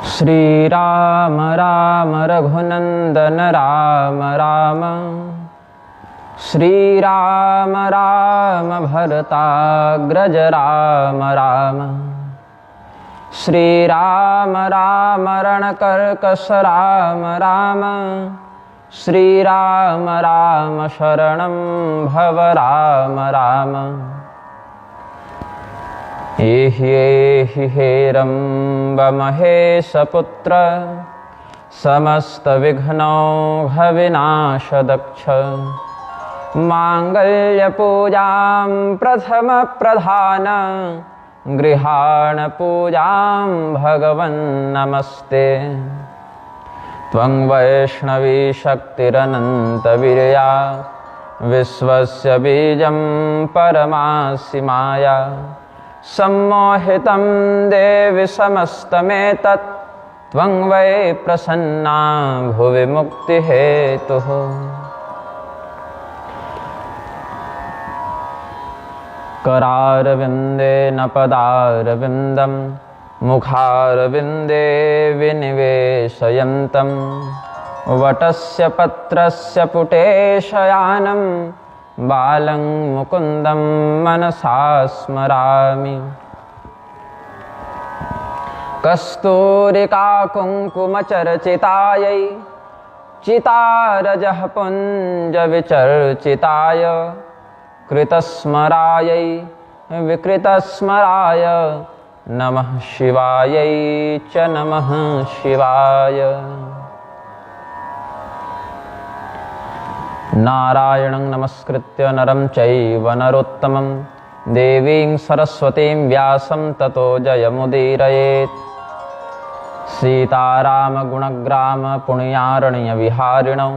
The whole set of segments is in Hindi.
श्री राम राम रघुनंदन राम राम। श्री राम राम भरताग्रज राम राम। श्री राम राम रणकर्कश राम राम। श्री राम राम शरणं भव राम राम। एहि हेरम्ब महेशपुत्र समस्तविघ्नौघविनाशदक्ष। माङ्गल्यपूजां प्रथमप्रधान गृहाण पूजां भगवन्नमस्ते। त्वं वैष्णवी शक्तिरनन्तवीर्या विश्वस्य बीजं परमासि माया। सम्मोहितं देवि समस्तमेतत् त्वं वै प्रसन्ना भुवि मुक्तिहेतुः। करारविन्देन पदारविन्दं मुखारविन्दे विनिवेशयन्तं। वटस्य पत्रस्य पुटे शयानं बालं मुकुन्दं मनसा स्मरामि। कस्तूरिका कुङ्कुमचर्चितायै चितारजः पुञ्जविचर्चिताय। कृतस्मरायै विकृतस्मराय नमः शिवायै च नमः शिवाय। नारायणं नमस्कृत्य नरं चैव नरोत्तमं देवीं सरस्वतीं व्यासं ततो जयमुदीरयेत्। सीतारामगुणग्राम पुण्यारण्यविहारिणौ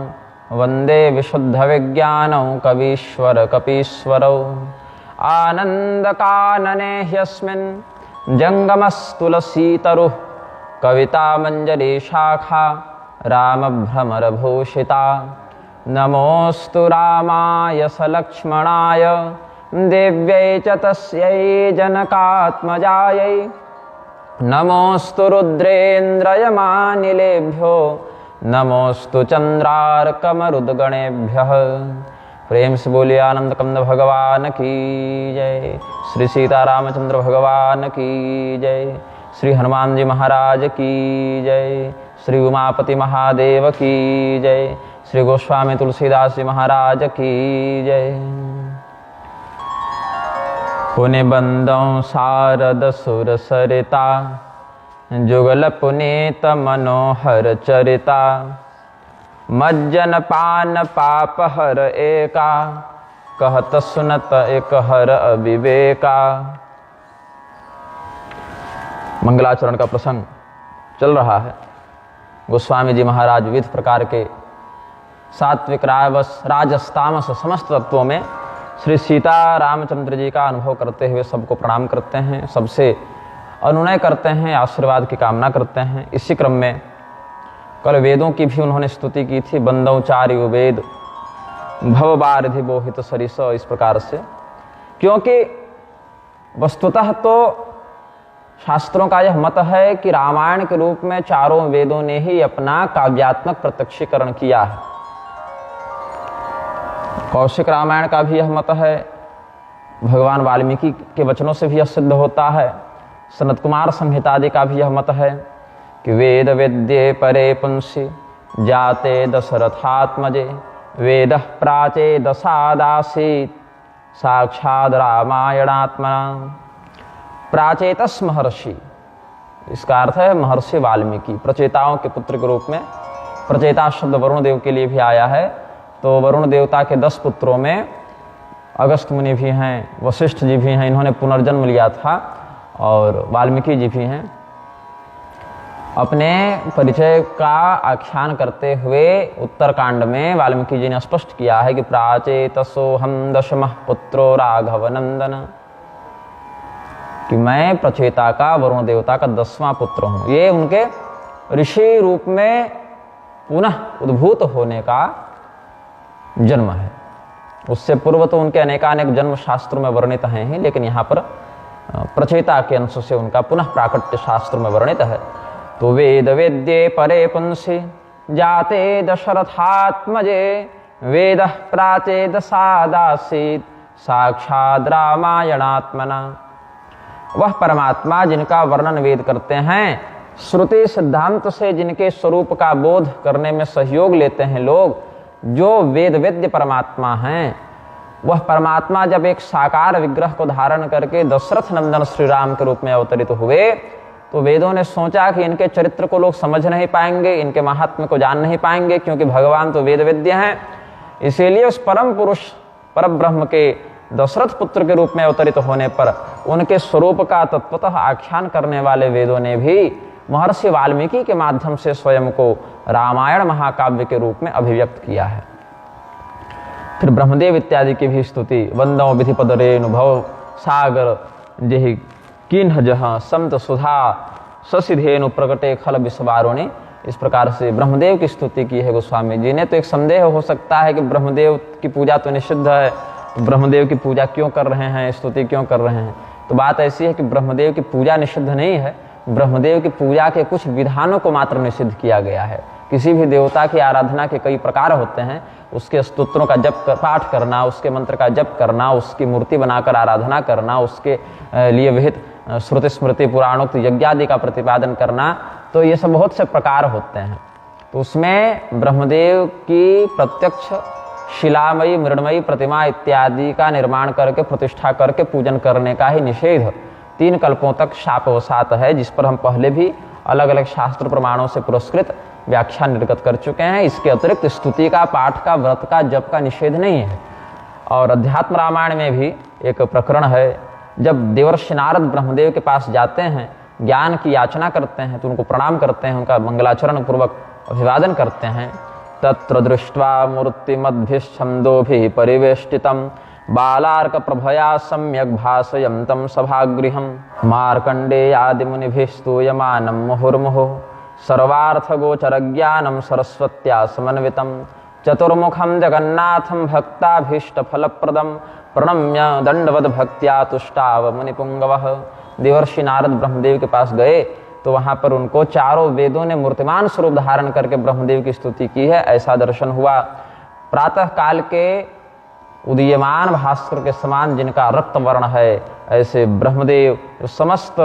वन्दे विशुद्धविज्ञानौ कवीश्वर कपीश्वरौ। आनन्दकानने ह्यस्मिन् जङ्गमस्तुलसीतरुः। कवितामञ्जरीशाखा रामभ्रमरभूषिता। नमोऽस्तु रामाय सलक्ष्मणाय देव्यै च तस्यै जनकात्मजायै। नमोऽस्तु रुद्रेन्द्रयमानिलेभ्यो नमोऽस्तु चन्द्रार्कमरुद्गणेभ्यः। प्रेम से बोलिए आनंद कंद भगवान की जय। श्री सीतारामचंद्र भगवान की जय। श्री हनुमान जी महाराज की जय। श्री उमापति महादेव की जय। श्री गोस्वामी तुलसीदास जी महाराज की जय। पुनि बंदों शारद सुर सरिता जुगल पुनीत मनोहर चरिता। मज्जन पान पाप हर एका कहत सुनत एक हर अविवेका। मंगलाचरण का प्रसंग चल रहा है। गोस्वामी जी महाराज विविध प्रकार के सात्विक राजस तामस समस्त तत्वों में श्री सीता रामचंद्र जी का अनुभव करते हुए सबको प्रणाम करते हैं, सबसे अनुनय करते हैं, आशीर्वाद की कामना करते हैं। इसी क्रम में कल वेदों की भी उन्होंने स्तुति की थी। बंदौ चार्य वेद भवबारिधि बोहित सरिस, इस प्रकार से, क्योंकि वस्तुतः तो शास्त्रों का यह मत है कि रामायण के रूप में चारों वेदों ने ही अपना काव्यात्मक प्रत्यक्षीकरण किया है। कौशिक रामायण का भी यह मत है, भगवान वाल्मीकि के वचनों से भी यह सिद्ध होता है। सनत कुमार संहिता आदि का भी यह मत है कि वेद वेद्ये परे पुंसि जाते दशरथात्मजे। वेदः प्राचे दशादासीत् साक्षाद रामायणात्मना। प्राचेतस महर्षि, इसका अर्थ है महर्षि वाल्मीकि, प्रचेताओं के पुत्र के रूप में। प्रचेता शब्द वरुण देव के लिए भी आया है। तो वरुण देवता के 10 पुत्रों में अगस्त मुनि भी हैं, वशिष्ठ जी भी हैं, इन्होंने पुनर्जन्म लिया था, और वाल्मीकि जी भी हैं। अपने परिचय का आख्यान करते हुए उत्तरकांड में वाल्मीकि जी ने स्पष्ट किया है कि प्राचेतसोऽहं दशमः पुत्रो राघव नंदन, कि मैं प्रचेता का वरुण देवता का 10वां पुत्र हूँ। ये उनके ऋषि रूप में पुनः उद्भूत होने का जन्म है। उससे पूर्व तो उनके अनेकानेक जन्म शास्त्रों में वर्णित हैं ही, लेकिन यहाँ पर प्रचेता के अंश से उनका पुनः प्राकट्य शास्त्र में वर्णित है। तो वेद वेद्ये परे पुंसि जाते दशरथात्मजे वेदः प्राचेदसादासीत् साक्षात् रामायणात्मना। वह परमात्मा जिनका वर्णन वेद करते हैं, श्रुति सिद्धांत से जिनके स्वरूप का बोध करने में सहयोग लेते हैं लोग, जो वेद वेद्य परमात्मा हैं, वह परमात्मा जब एक साकार विग्रह को धारण करके दशरथ नंदन श्री राम के रूप में अवतरित हुए, तो वेदों ने सोचा कि इनके चरित्र को लोग समझ नहीं पाएंगे, इनके महात्म्य को जान नहीं पाएंगे, क्योंकि भगवान तो वेद वेद्य हैं। इसीलिए उस परम पुरुष परब्रह्म के दशरथ पुत्र के रूप में अवतरित होने पर उनके स्वरूप का तत्वतः आख्यान करने वाले वेदों ने भी महर्षि वाल्मीकि के माध्यम से स्वयं को रामायण महाकाव्य के रूप में अभिव्यक्त किया है। फिर ब्रह्मदेव इत्यादि की भी स्तुति, वंदो विधिपद रेणुभव सागर जेहि किन्ह जहाँ संत सुधा ससिधेनु प्रकटे खल विश्वारुणी। इस प्रकार से ब्रह्मदेव की स्तुति की है गोस्वामी जी ने। तो एक संदेह हो सकता है कि ब्रह्मदेव की पूजा तो निषिद्ध है, तो ब्रह्मदेव की पूजा क्यों कर रहे हैं, स्तुति क्यों कर रहे हैं? तो बात ऐसी है कि ब्रह्मदेव की पूजा निषिद्ध नहीं है, ब्रह्मदेव की पूजा के कुछ विधानों को मात्र निषिद्ध किया गया है। किसी भी देवता की आराधना के कई प्रकार होते हैं, उसके स्तोत्रों का जप पाठ करना, उसके मंत्र का जप करना, उसकी मूर्ति बनाकर आराधना करना, उसके लिए विहित श्रुति स्मृति पुराणोक्त यज्ञादि का प्रतिपादन करना, तो ये सब बहुत से प्रकार होते हैं। तो उसमें ब्रह्मदेव की प्रत्यक्ष शिलामयी मृण्मयी प्रतिमा इत्यादि का निर्माण करके प्रतिष्ठा करके पूजन करने का ही निषेध 3 कल्पों तक शापवसात है, जिस पर हम पहले भी अलग अलग शास्त्र प्रमाणों से पुरस्कृत व्याख्या निर्गत कर चुके हैं। इसके अतिरिक्त स्तुति का, पाठ का, व्रत का, जप का निषेध नहीं है। और अध्यात्म रामायण में भी एक प्रकरण है, जब देवर्षि नारद ब्रह्मदेव के पास जाते हैं, ज्ञान की याचना करते हैं, तो उनको प्रणाम करते हैं, उनका मंगलाचरण पूर्वक अभिवादन करते हैं। तत्र दृष्ट्वा मूर्तिमद्भिश्छन्दोभिः परिवेष्टितं बालार्क प्रभया सम्यक् भासयन्तं सभागृहं मार्कण्डेयादिमुनिभिः स्तूयमानं मुहुर्मुहुः सर्वार्थगोचरज्ञानं सरस्वत्या समन्वितं चतुर्मुखं जगन्नाथं भक्ताभीष्टफलप्रदं प्रणम्य दंडवद भक्त्या तुष्टाव मुनिपुंगवः। देवर्षि नारद ब्रह्मदेव के पास गए तो वहां पर उनको चारों वेदों ने मूर्तिमान स्वरूप धारण करके ब्रह्मदेव की स्तुति की है, ऐसा दर्शन हुआ। प्रातः काल के उदीयमान भास्कर के समान जिनका रक्त वर्ण है, ऐसे ब्रह्मदेव जो समस्त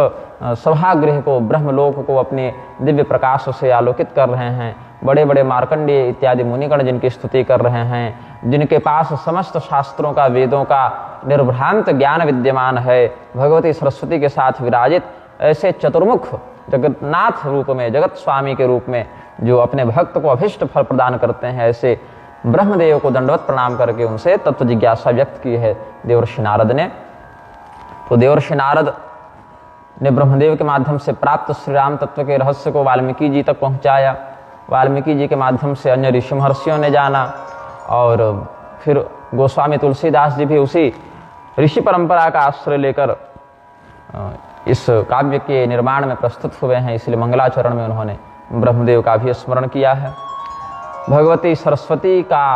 सभागृह को, ब्रह्मलोक को अपने दिव्य प्रकाश से आलोकित कर रहे हैं। बड़े बड़े मार्कंडेय इत्यादि मुनिगण जिनकी स्तुति कर रहे हैं, जिनके पास समस्त शास्त्रों का, वेदों का निर्भ्रांत ज्ञान विद्यमान है, भगवती सरस्वती के साथ विराजित ऐसे चतुर्मुख जगन्नाथ रूप में, जगत स्वामी के रूप में जो अपने भक्त को अभिष्ट फल प्रदान करते हैं, ऐसे ब्रह्मदेव को दंडवत प्रणाम करके उनसे तत्व जिज्ञासा व्यक्त की है देवर्षि नारद ने। तो देवर्षि नारद ने ब्रह्मदेव के माध्यम से प्राप्त श्री राम तत्व के रहस्य को वाल्मीकि जी तक पहुंचाया। वाल्मीकि जी के माध्यम से अन्य ऋषि महर्षियों ने जाना, और फिर गोस्वामी तुलसीदास जी भी उसी ऋषि परंपरा का आश्रय लेकर इस काव्य के निर्माण में प्रस्तुत हुए हैं। इसलिए मंगलाचरण में उन्होंने ब्रह्मदेव का भी स्मरण किया है। भगवती सरस्वती का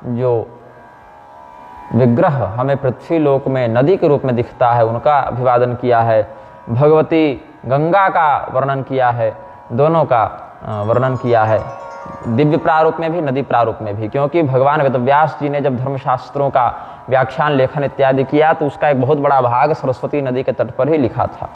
जो विग्रह हमें पृथ्वी लोक में नदी के रूप में दिखता है, उनका अभिवादन किया है। भगवती गंगा का वर्णन किया है, दोनों का वर्णन किया है, दिव्य प्रारूप में भी, नदी प्रारूप में भी। क्योंकि भगवान वेदव्यास जी ने जब धर्मशास्त्रों का व्याख्यान, लेखन इत्यादि किया, तो उसका एक बहुत बड़ा भाग सरस्वती नदी के तट पर ही लिखा था।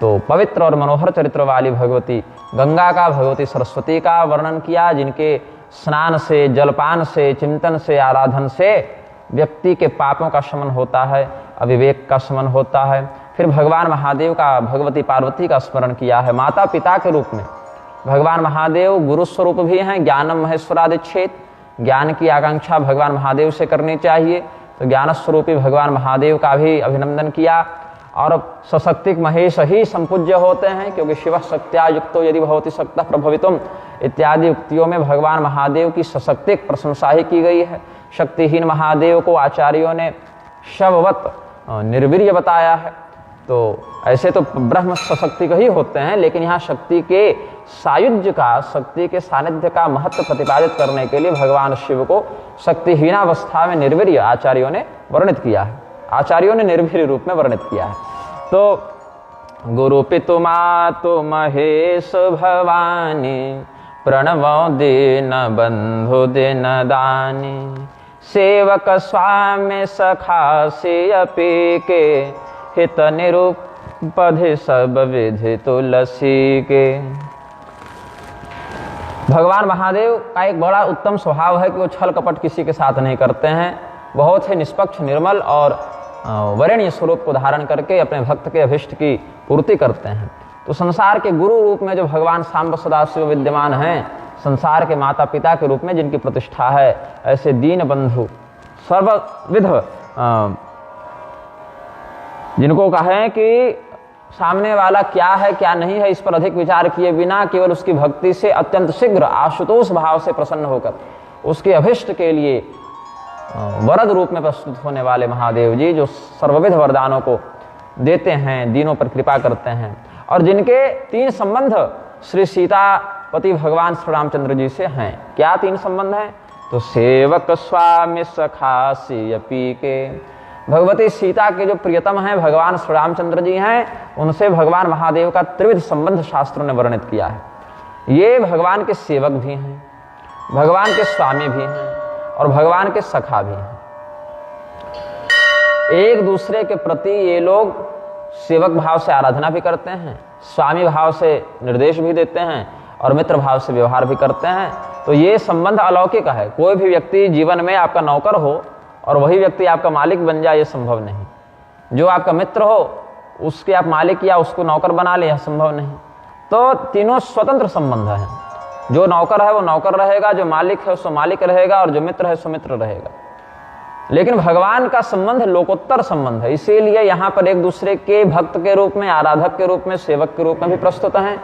तो पवित्र और मनोहर चरित्र वाली भगवती गंगा का, भगवती सरस्वती का वर्णन किया, जिनके स्नान से, जलपान से, चिंतन से, आराधन से व्यक्ति के पापों का शमन होता है, अविवेक का शमन होता है। फिर भगवान महादेव का, भगवती पार्वती का स्मरण किया है माता पिता के रूप में। भगवान महादेव गुरु स्वरूप भी हैं, ज्ञानम महेश्वरादिच्छेद, ज्ञान की आकांक्षा भगवान महादेव से करनी चाहिए। तो ज्ञान स्वरूपी भगवान महादेव का भी अभिनंदन किया। और सशक्तिक महेश ही संपूज्य होते हैं, क्योंकि शिव शक्त्या युक्तो यदि भवति शक्तः प्रभवितुम इत्यादि उक्तियों में भगवान महादेव की सशक्तिक प्रशंसा ही की गई है। शक्तिहीन महादेव को आचार्यों ने शववत निर्वीर्य बताया है। तो ऐसे तो ब्रह्म सशक्ति ही होते हैं, लेकिन यहाँ शक्ति के सायुज्य का, शक्ति के सानिध्य का महत्व प्रतिपादित करने के लिए भगवान शिव को शक्तिहीनावस्था में निर्वीर्य आचार्यों ने वर्णित किया है, आचार्यों ने निर्भीर रूप में वर्णित किया है। तो गुरु पितु मातु महेश भवानी, प्रणवो दीन बंधु दिन दानी। सेवक स्वामी सखा सियपी के, हित निरुपधि सब विधि तुलसी के। भगवान महादेव का एक बड़ा उत्तम स्वभाव है कि वो छल कपट किसी के साथ नहीं करते हैं। बहुत ही निष्पक्ष, निर्मल और वरेण्य स्वरूप को धारण करके अपने भक्त के अभिष्ट की पूर्ति करते हैं। तो संसार के गुरु रूप में जो भगवान सांब सदाशिव विद्यमान हैं, संसार के माता पिता के रूप में जिनकी प्रतिष्ठा है, ऐसे दीन बंधु सर्वविध जिनको कहें कि सामने वाला क्या है क्या नहीं है इस पर अधिक विचार किए बिना केवल उसकी भक्ति से अत्यंत शीघ्र आशुतोष भाव से प्रसन्न होकर उसके अभिष्ट के लिए वरद रूप में प्रस्तुत होने वाले महादेव जी, जो सर्वविध वरदानों को देते हैं, दीनों पर कृपा करते हैं, और जिनके 3 संबंध श्री सीतापति भगवान श्री रामचंद्र जी से हैं। क्या 3 संबंध हैं? तो सेवक स्वामी सखा सियपी के, भगवती सीता के जो प्रियतम हैं भगवान श्री रामचंद्र जी हैं, उनसे भगवान महादेव का त्रिविध संबंध शास्त्रों ने वर्णित किया है। ये भगवान के सेवक भी हैं, भगवान के स्वामी भी हैं और भगवान के सखा भी हैं। एक दूसरे के प्रति ये लोग सेवक भाव से आराधना भी करते हैं, स्वामी भाव से निर्देश भी देते हैं और मित्र भाव से व्यवहार भी करते हैं। तो ये संबंध अलौकिक है। कोई भी व्यक्ति जीवन में आपका नौकर हो और वही व्यक्ति आपका मालिक बन जाए, ये संभव नहीं। जो आपका मित्र हो उसके आप मालिक या उसको नौकर बना ले, यह संभव नहीं। तो तीनों स्वतंत्र संबंध हैं। जो नौकर है वो नौकर रहेगा, जो मालिक है सो मालिक रहेगा और जो मित्र है सो मित्र रहेगा। लेकिन भगवान का संबंध लोकोत्तर संबंध है, इसीलिए यहाँ पर एक दूसरे के भक्त के रूप में, आराधक के रूप में, सेवक के रूप में भी प्रस्तुत हैं।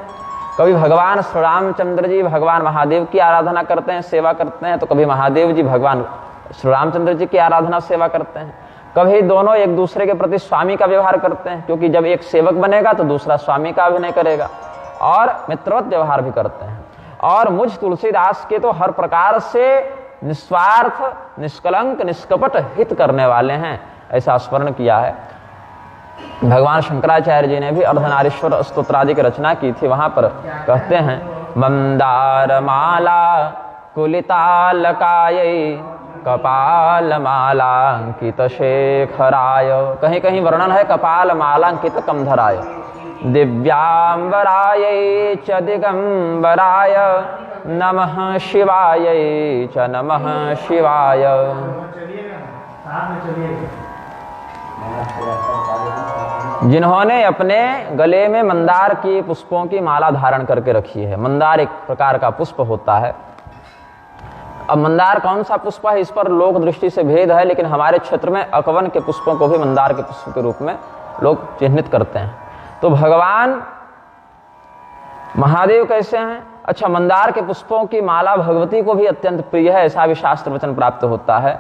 कभी भगवान श्री रामचंद्र जी भगवान महादेव की आराधना करते हैं, सेवा करते हैं, तो कभी महादेव जी भगवान श्री रामचंद्र जी की आराधना सेवा करते हैं। कभी दोनों एक दूसरे के प्रति स्वामी का व्यवहार करते हैं, क्योंकि जब एक सेवक बनेगा तो दूसरा स्वामी का अभिनय करेगा, और मित्रवत व्यवहार भी करते हैं। और मुझ तुलसीदास के तो हर प्रकार से निस्वार्थ, निष्कलंक, निष्कपट हित करने वाले हैं, ऐसा स्मरण किया है। भगवान शंकराचार्य जी ने भी अर्धनारीश्वर स्तोत्रादि की रचना की थी। वहां पर कहते हैं, मंदार माला कुलितालकाय, कपाल मालांकित शेखराय। कहीं कहीं वर्णन है कपाल मालांकित कमधराय, दिव्यांबराय च दिगंबराय, नमः शिवाय च नमः शिवाय। जिन्होंने अपने गले में मंदार की पुष्पों की माला धारण करके रखी है। मंदार एक प्रकार का पुष्प होता है। अब मंदार कौन सा पुष्प है इस पर लोक दृष्टि से भेद है, लेकिन हमारे क्षेत्र में अकवन के पुष्पों को भी मंदार के पुष्प के रूप में लोग चिन्हित करते हैं। तो भगवान महादेव कैसे हैं? अच्छा, मंदार के पुष्पों की माला भगवती को भी अत्यंत प्रिय है, ऐसा भी शास्त्र वचन प्राप्त होता है।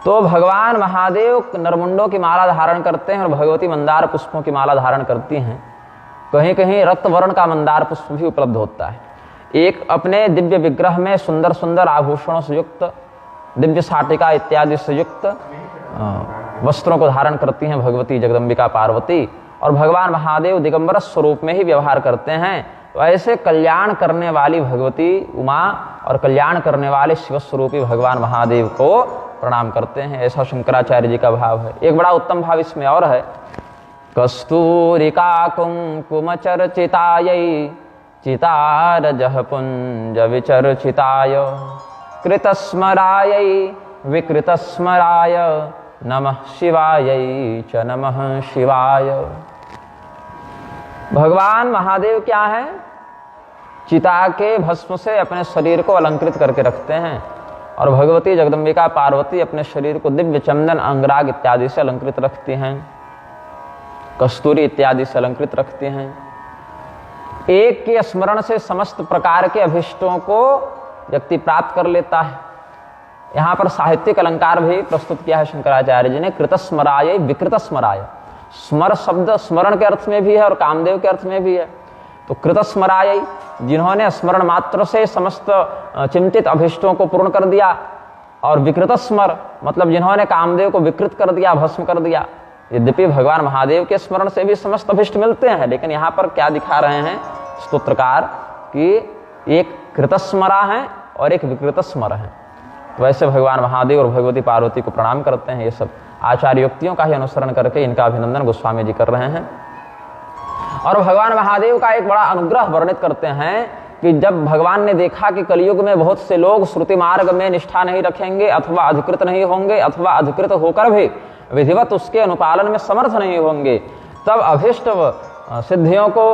तो भगवान महादेव नरमुंडों की माला धारण करते हैं और भगवती मंदार पुष्पों की माला धारण करती हैं। कहीं कहीं रक्तवर्ण का मंदार पुष्प भी उपलब्ध होता है। एक अपने दिव्य विग्रह में सुंदर सुंदर आभूषणों से युक्त, दिव्य साटिका इत्यादि से युक्त वस्त्रों को धारण करती हैं भगवती जगदम्बिका पार्वती, और भगवान महादेव दिगंबर स्वरूप में ही व्यवहार करते हैं। तो ऐसे कल्याण करने वाली भगवती उमा और कल्याण करने वाले शिव स्वरूपी भगवान महादेव को प्रणाम करते हैं, ऐसा शंकराचार्य जी का भाव है। एक बड़ा उत्तम भाव इसमें और है, कस्तूरिका कुंकुम चर्चितायै, चितारजः पुंज विचर्चिताय, कृतस्मरायै विकृतस्मराय, नमः शिवायै च नमः शिवाय। भगवान महादेव क्या है? चिता के भस्म से अपने शरीर को अलंकृत करके रखते हैं, और भगवती जगदम्बिका पार्वती अपने शरीर को दिव्य चंदन, अंगराग इत्यादि से अलंकृत रखती हैं, कस्तूरी इत्यादि से अलंकृत रखती हैं। एक के स्मरण से समस्त प्रकार के अभिष्टों को व्यक्ति प्राप्त कर लेता है। यहाँ पर साहित्यिक अलंकार भी प्रस्तुत किया है शंकराचार्य जी ने, कृतस्मराय विकृतस्मराय। स्मर शब्द स्मरण के अर्थ में भी है और कामदेव के अर्थ में भी है। तो कृतस्मराय, जिन्होंने स्मरण मात्र से समस्त चिंतित अभिष्टों को पूर्ण कर दिया, और विकृतस्मर मतलब जिन्होंने कामदेव को विकृत कर दिया, भस्म कर दिया। यद्यपि भगवान महादेव के स्मरण से भी समस्त अभिष्ट मिलते हैं, लेकिन यहाँ पर क्या दिखा रहे हैं स्तोत्रकार कि एक कृतस्मरा है और एक विकृतस्मर है। वैसे भगवान महादेव और भगवती पार्वती को प्रणाम करते हैं। ये सब आचार्य युक्तियों का ही अनुसरण करके इनका अभिनंदन गोस्वामी जी कर रहे हैं। और भगवान महादेव का एक बड़ा अनुग्रह वर्णित करते हैं कि जब भगवान ने देखा कि कलयुग में बहुत से लोग श्रुति मार्ग में निष्ठा नहीं रखेंगे अथवा अधिकृत नहीं होंगे अथवा अधिकृत होकर भी विधिवत उसके अनुपालन में समर्थ नहीं होंगे, तब अभीष्ट सिद्धियों को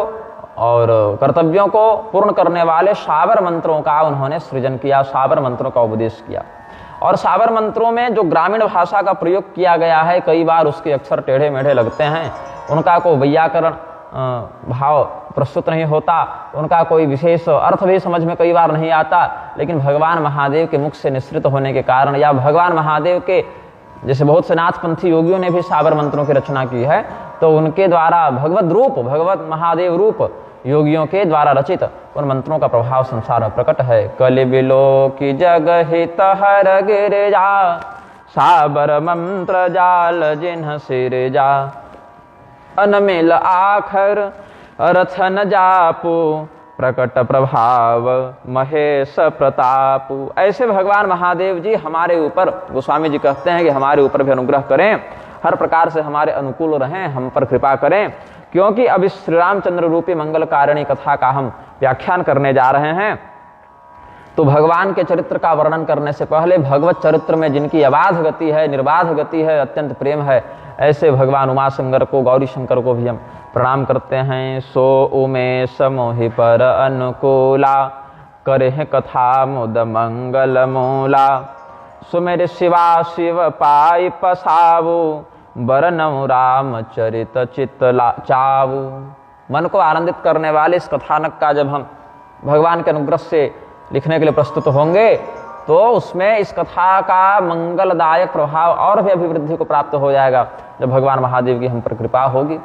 और कर्तव्यों को पूर्ण करने वाले शाबर मंत्रों का उन्होंने सृजन किया, शाबर मंत्रों का उपदेश किया। और शाबर मंत्रों में जो ग्रामीण भाषा का प्रयोग किया गया है, कई बार उसके अक्षर टेढ़े मेढ़े लगते हैं, उनका कोई वैयाकरण भाव प्रस्तुत नहीं होता, उनका कोई विशेष अर्थ भी समझ में कई बार नहीं आता, लेकिन भगवान महादेव के मुख से निश्रित होने के कारण या भगवान महादेव के जैसे बहुत से नाथपंथी योगियों ने भी शाबर मंत्रों की रचना की है, तो उनके द्वारा भगवत रूप, भगवत महादेव रूप योगियों के द्वारा रचित उन मंत्रों का प्रभाव संसार में प्रकट है। कलि बिलो की जग हित हर गिरिजा, शाबर मंत्र जाल जिन्ह सिरजा, अनमिल आखर रथन जापू, प्रकट प्रभाव महेश प्रतापु। ऐसे भगवान महादेव जी हमारे ऊपर, गोस्वामी जी कहते हैं कि हमारे ऊपर भी अनुग्रह करें, हर प्रकार से हमारे अनुकूल रहें, हम पर कृपा करें, क्योंकि अब इस श्री रामचंद्र रूपी मंगलकारिणी कथा का हम व्याख्यान करने जा रहे हैं। तो भगवान के चरित्र का वर्णन करने से पहले भगवत चरित्र में जिनकी अबाध गति है, निर्बाध गति है, अत्यंत प्रेम है, ऐसे भगवान उमा शंकर को, गौरी शंकर को भी हम प्रणाम करते हैं। सो उमेश मोहि पर अनुकूला, करे कथा मुद मंगल मूला, सुमेर शिवा शिव पाई पसावु, बरनऊ राम चरित चित चावु। मन को आनंदित करने वाले इस कथानक का जब हम भगवान के अनुग्रह से लिखने के लिए प्रस्तुत होंगे, तो उसमें इस कथा का मंगलदायक प्रभाव और भी अभिवृद्धि को प्राप्त हो जाएगा जब भगवान महादेव की हम पर कृपा होगी।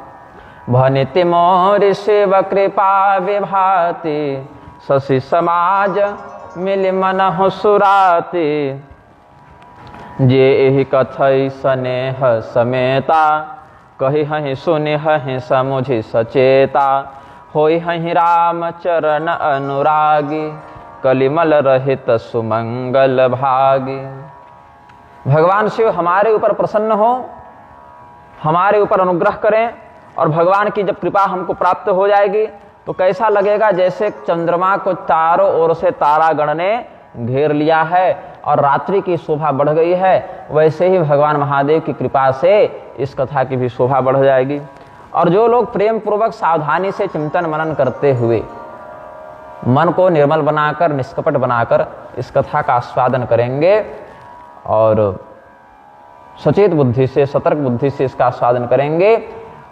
भनिति मोर शिव कृपा विभाति, शशि समाज मिल मन हो सुराति, जे एहि कथई स्नेह समेता, कही हहि सुनि हहि समुझि सचेता, होई हहि राम चरण अनुरागी, कलिमल रहित सुमंगल भागी। भगवान शिव हमारे ऊपर प्रसन्न हो, हमारे ऊपर अनुग्रह करें, और भगवान की जब कृपा हमको प्राप्त हो जाएगी तो कैसा लगेगा, जैसे चंद्रमा को चारों ओर से तारागण ने घेर लिया है और रात्रि की शोभा बढ़ गई है, वैसे ही भगवान महादेव की कृपा से इस कथा की भी शोभा बढ़ जाएगी। और जो लोग प्रेम पूर्वक सावधानी से चिंतन मनन करते हुए मन को निर्मल बनाकर, निष्कपट बनाकर इस कथा का आस्वादन करेंगे और सचेत बुद्धि से, सतर्क बुद्धि से इसका आस्वादन करेंगे,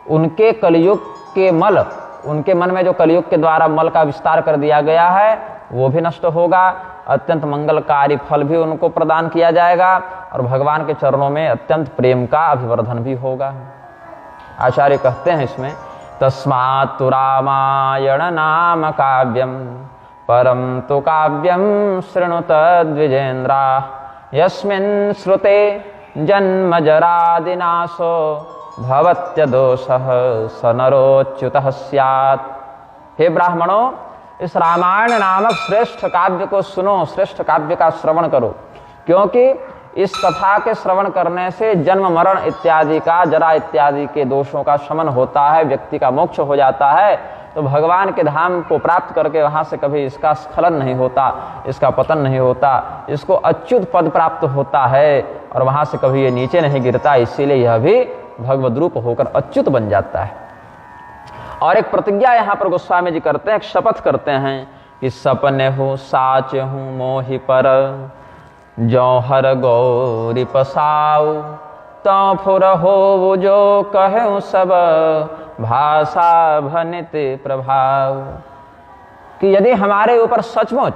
उनके कलयुग के मल, उनके मन में जो कलयुग के द्वारा मल का विस्तार कर दिया गया है वो भी नष्ट होगा, अत्यंत मंगलकारी फल भी उनको प्रदान किया जाएगा और भगवान के चरणों में अत्यंत प्रेम का अभिवर्धन भी होगा। आचार्य कहते हैं इसमें, तस्मात् तु रामायण नाम काव्यम, परम तु काव्यम शृणुत द्विजेन्द्रा, यस्मिन् श्रुते जन्म जरादिनाशो, भवत्य दोषः स नरोच्युतः स्यात्। हे ब्राह्मणों, इस रामायण नामक श्रेष्ठ काव्य को सुनो, श्रेष्ठ काव्य का श्रवण करो, क्योंकि इस कथा के श्रवण करने से जन्म मरण इत्यादि का, जरा इत्यादि के दोषों का शमन होता है, व्यक्ति का मोक्ष हो जाता है। तो भगवान के धाम को प्राप्त करके वहां से कभी इसका स्खलन नहीं होता, इसका पतन नहीं होता, इसको अच्युत पद प्राप्त होता है और वहां से कभी ये नीचे नहीं गिरता, इसीलिए यह भी भगवद रूप होकर अच्युत बन जाता है। और एक प्रतिज्ञा यहाँ पर गोस्वामी जी करते हैं, एक शपथ करते हैं कि सपने हूँ साच हूँ मोहि पर, जो हर गौरी पसाऊ, तो फुर हो जो कहूँ सब, भाषा भनित प्रभाव। कि यदि हमारे ऊपर सचमुच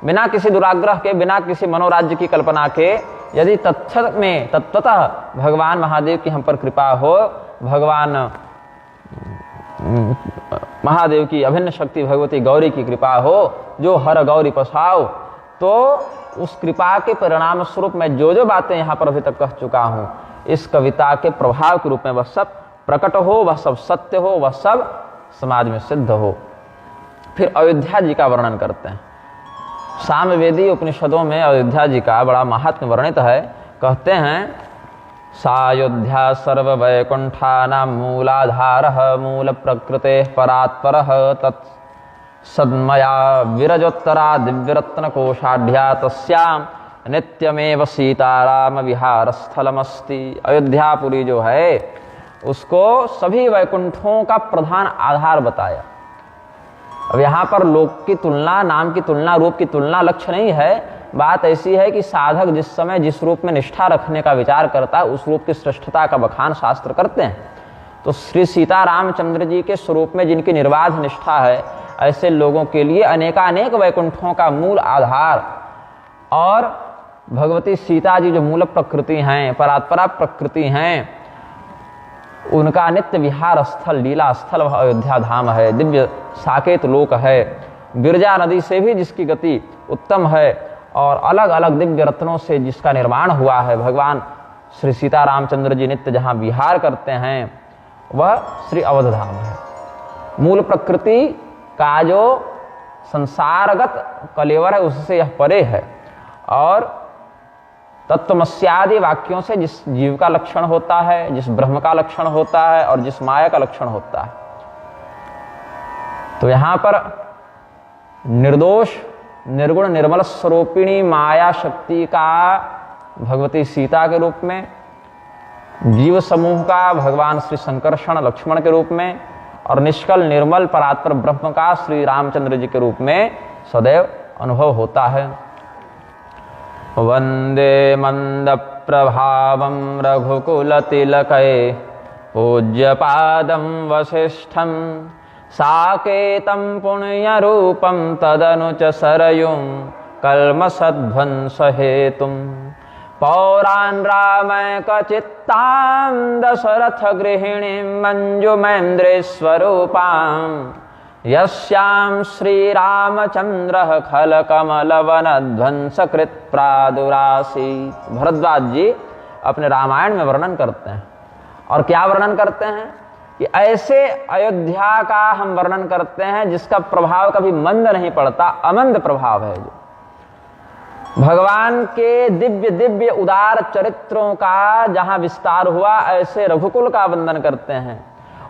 बिना किसी दुराग्रह के, बिना किसी मनोराज्य की कल्पना के, यदि तत्वतः भगवान महादेव की हम पर कृपा हो, भगवान महादेव की अभिन्न शक्ति भगवती गौरी की कृपा हो, जो हर गौरी पसाओ, तो उस कृपा के परिणाम स्वरूप मैं जो जो बातें यहाँ पर अभी तक कह चुका हूँ, इस कविता के प्रभाव के रूप में वह सब प्रकट हो, वह सब सत्य हो, वह सब समाज में सिद्ध हो। फिर अयोध्या जी का वर्णन करते हैं। सामवेदी उपनिषदों में अयोध्या जी का बड़ा महात्म्य वर्णित है। कहते हैं सायोध्या सर्ववैकुंठानां मूलाधारः मूल प्रकृतेः परात्परः तत् सद्मया विरजोत्तरा दिव्यरत्न कोशाढ्या तस्यां नित्यमेव सीताराम विहार स्थलमस्ति। अयोध्यापुरी जो है उसको सभी वैकुंठों का प्रधान आधार बताया। अब यहाँ पर लोक की तुलना, नाम की तुलना, रूप की तुलना लक्ष्य नहीं है। बात ऐसी है कि साधक जिस समय जिस रूप में निष्ठा रखने का विचार करता है उस रूप की श्रेष्ठता का बखान शास्त्र करते हैं। तो श्री सीता रामचंद्र जी के स्वरूप में जिनकी निर्बाध निष्ठा है, ऐसे लोगों के लिए अनेकानेक वैकुंठों का मूल आधार और भगवती सीता जी जो मूल प्रकृति हैं, परात्परा प्रकृति हैं, उनका नित्य विहार स्थल, लीला स्थल वह अयोध्या धाम है। दिव्य साकेत लोक है। विरजा नदी से भी जिसकी गति उत्तम है और अलग अलग दिव्य रत्नों से जिसका निर्माण हुआ है, भगवान श्री सीता रामचंद्र जी नित्य जहाँ विहार करते हैं वह श्री अवध धाम है। मूल प्रकृति का जो संसारगत कलेवर है उससे यह परे है और तत्वमस्यादि वाक्यों से जिस जीव का लक्षण होता है, जिस ब्रह्म का लक्षण होता है और जिस माया का लक्षण होता है। तो यहाँ पर निर्दोष निर्गुण निर्मल स्वरूपिणी माया शक्ति का भगवती सीता के रूप में, जीव समूह का भगवान श्री संकर्षण लक्ष्मण के रूप में और निष्कल निर्मल परात्पर ब्रह्म का श्री रामचंद्र जी के रूप में सदैव अनुभव होता है। वंदे मंद प्रभावं रघुकुल तिलकै पूज्यपादं वसिष्ठं साकेतं पुण्यरूपं तदनुच सरयुं कल्मषध्वंसहेतुं पौरान् रामैकचित्तां दशरथ गृहिणीं मञ्जुमेन्द्रेश्वरूपां यस्यां श्रीरामचन्द्रः खलकमलवनध्वंसकृत प्रादुरासीत्। भरद्वाज जी अपने रामायण में वर्णन करते हैं और क्या वर्णन करते हैं कि ऐसे अयोध्या का हम वर्णन करते हैं जिसका प्रभाव कभी मंद नहीं पड़ता, अमंद प्रभाव है। जो भगवान के दिव्य दिव्य उदार चरित्रों का जहां विस्तार हुआ, ऐसे रघुकुल का वंदन करते हैं।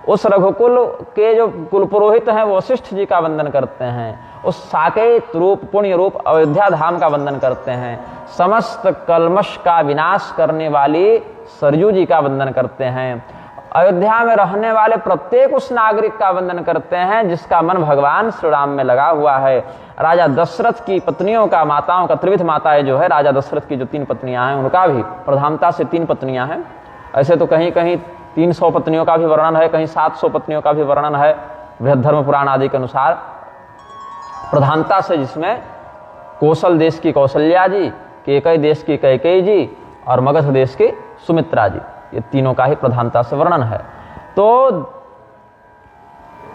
उस रघुकुल के जो कुल पुरोहित हैं वो वशिष्ठ जी का वंदन करते हैं। उस साकेत रूप पुण्य रूप अयोध्या धाम का वंदन करते हैं। समस्त कल्मश का विनाश करने वाली सरयू जी का वंदन करते हैं। अयोध्या में रहने वाले प्रत्येक उस नागरिक का वंदन करते हैं जिसका मन भगवान श्री राम में लगा हुआ है। राजा दशरथ की पत्नियों का, माताओं का, त्रिविध माताएं जो है, राजा दशरथ की जो 3 पत्नियां हैं उनका भी प्रधानता से 3 पत्नियां हैं। ऐसे तो कहीं कहीं 300 पत्नियों का भी वर्णन है, कहीं 700 पत्नियों का भी वर्णन है बृहद धर्म पुराण आदि के अनुसार। प्रधानता से जिसमें कौशल देश की कौशल्या जी, केकई देश की कैकेयी जी और मगध देश की सुमित्रा जी, ये तीनों का ही प्रधानता से वर्णन है। तो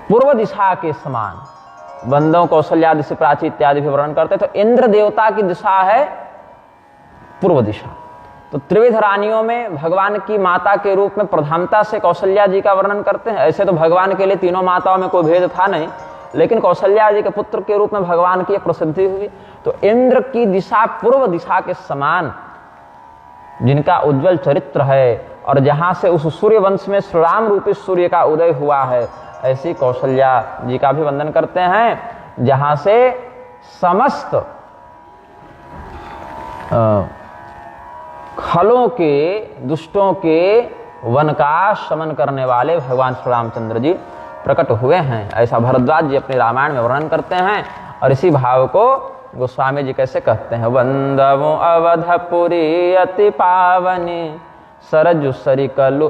पूर्व दिशा के समान बंदों कौशल्या दिशा प्राची इत्यादि भी वर्णन करते। तो इंद्र देवता की दिशा है पूर्व दिशा। तो त्रिविध रानियों में भगवान की माता के रूप में प्रधानता से कौशल्या जी का वर्णन करते हैं। ऐसे तो भगवान के लिए तीनों माताओं में कोई भेद था नहीं, लेकिन कौशल्या जी के पुत्र के रूप में भगवान की प्रसिद्धि हुई। तो इंद्र की दिशा पूर्व दिशा के समान, जिनका उज्जवल चरित्र है और जहां से उस सूर्य वंश में श्री राम रूपी सूर्य का उदय हुआ है, ऐसी कौशल्या जी का भी वंदन करते हैं, जहां से समस्त खलों के, दुष्टों के वन का शमन करने वाले भगवान श्री रामचंद्र जी प्रकट हुए हैं। ऐसा भरद्वाज जी अपने रामायण में वर्णन करते हैं। और इसी भाव को गोस्वामी जी कैसे कहते हैं, वंदवो अवधपुरी अति पावनी सरजु सरिकलु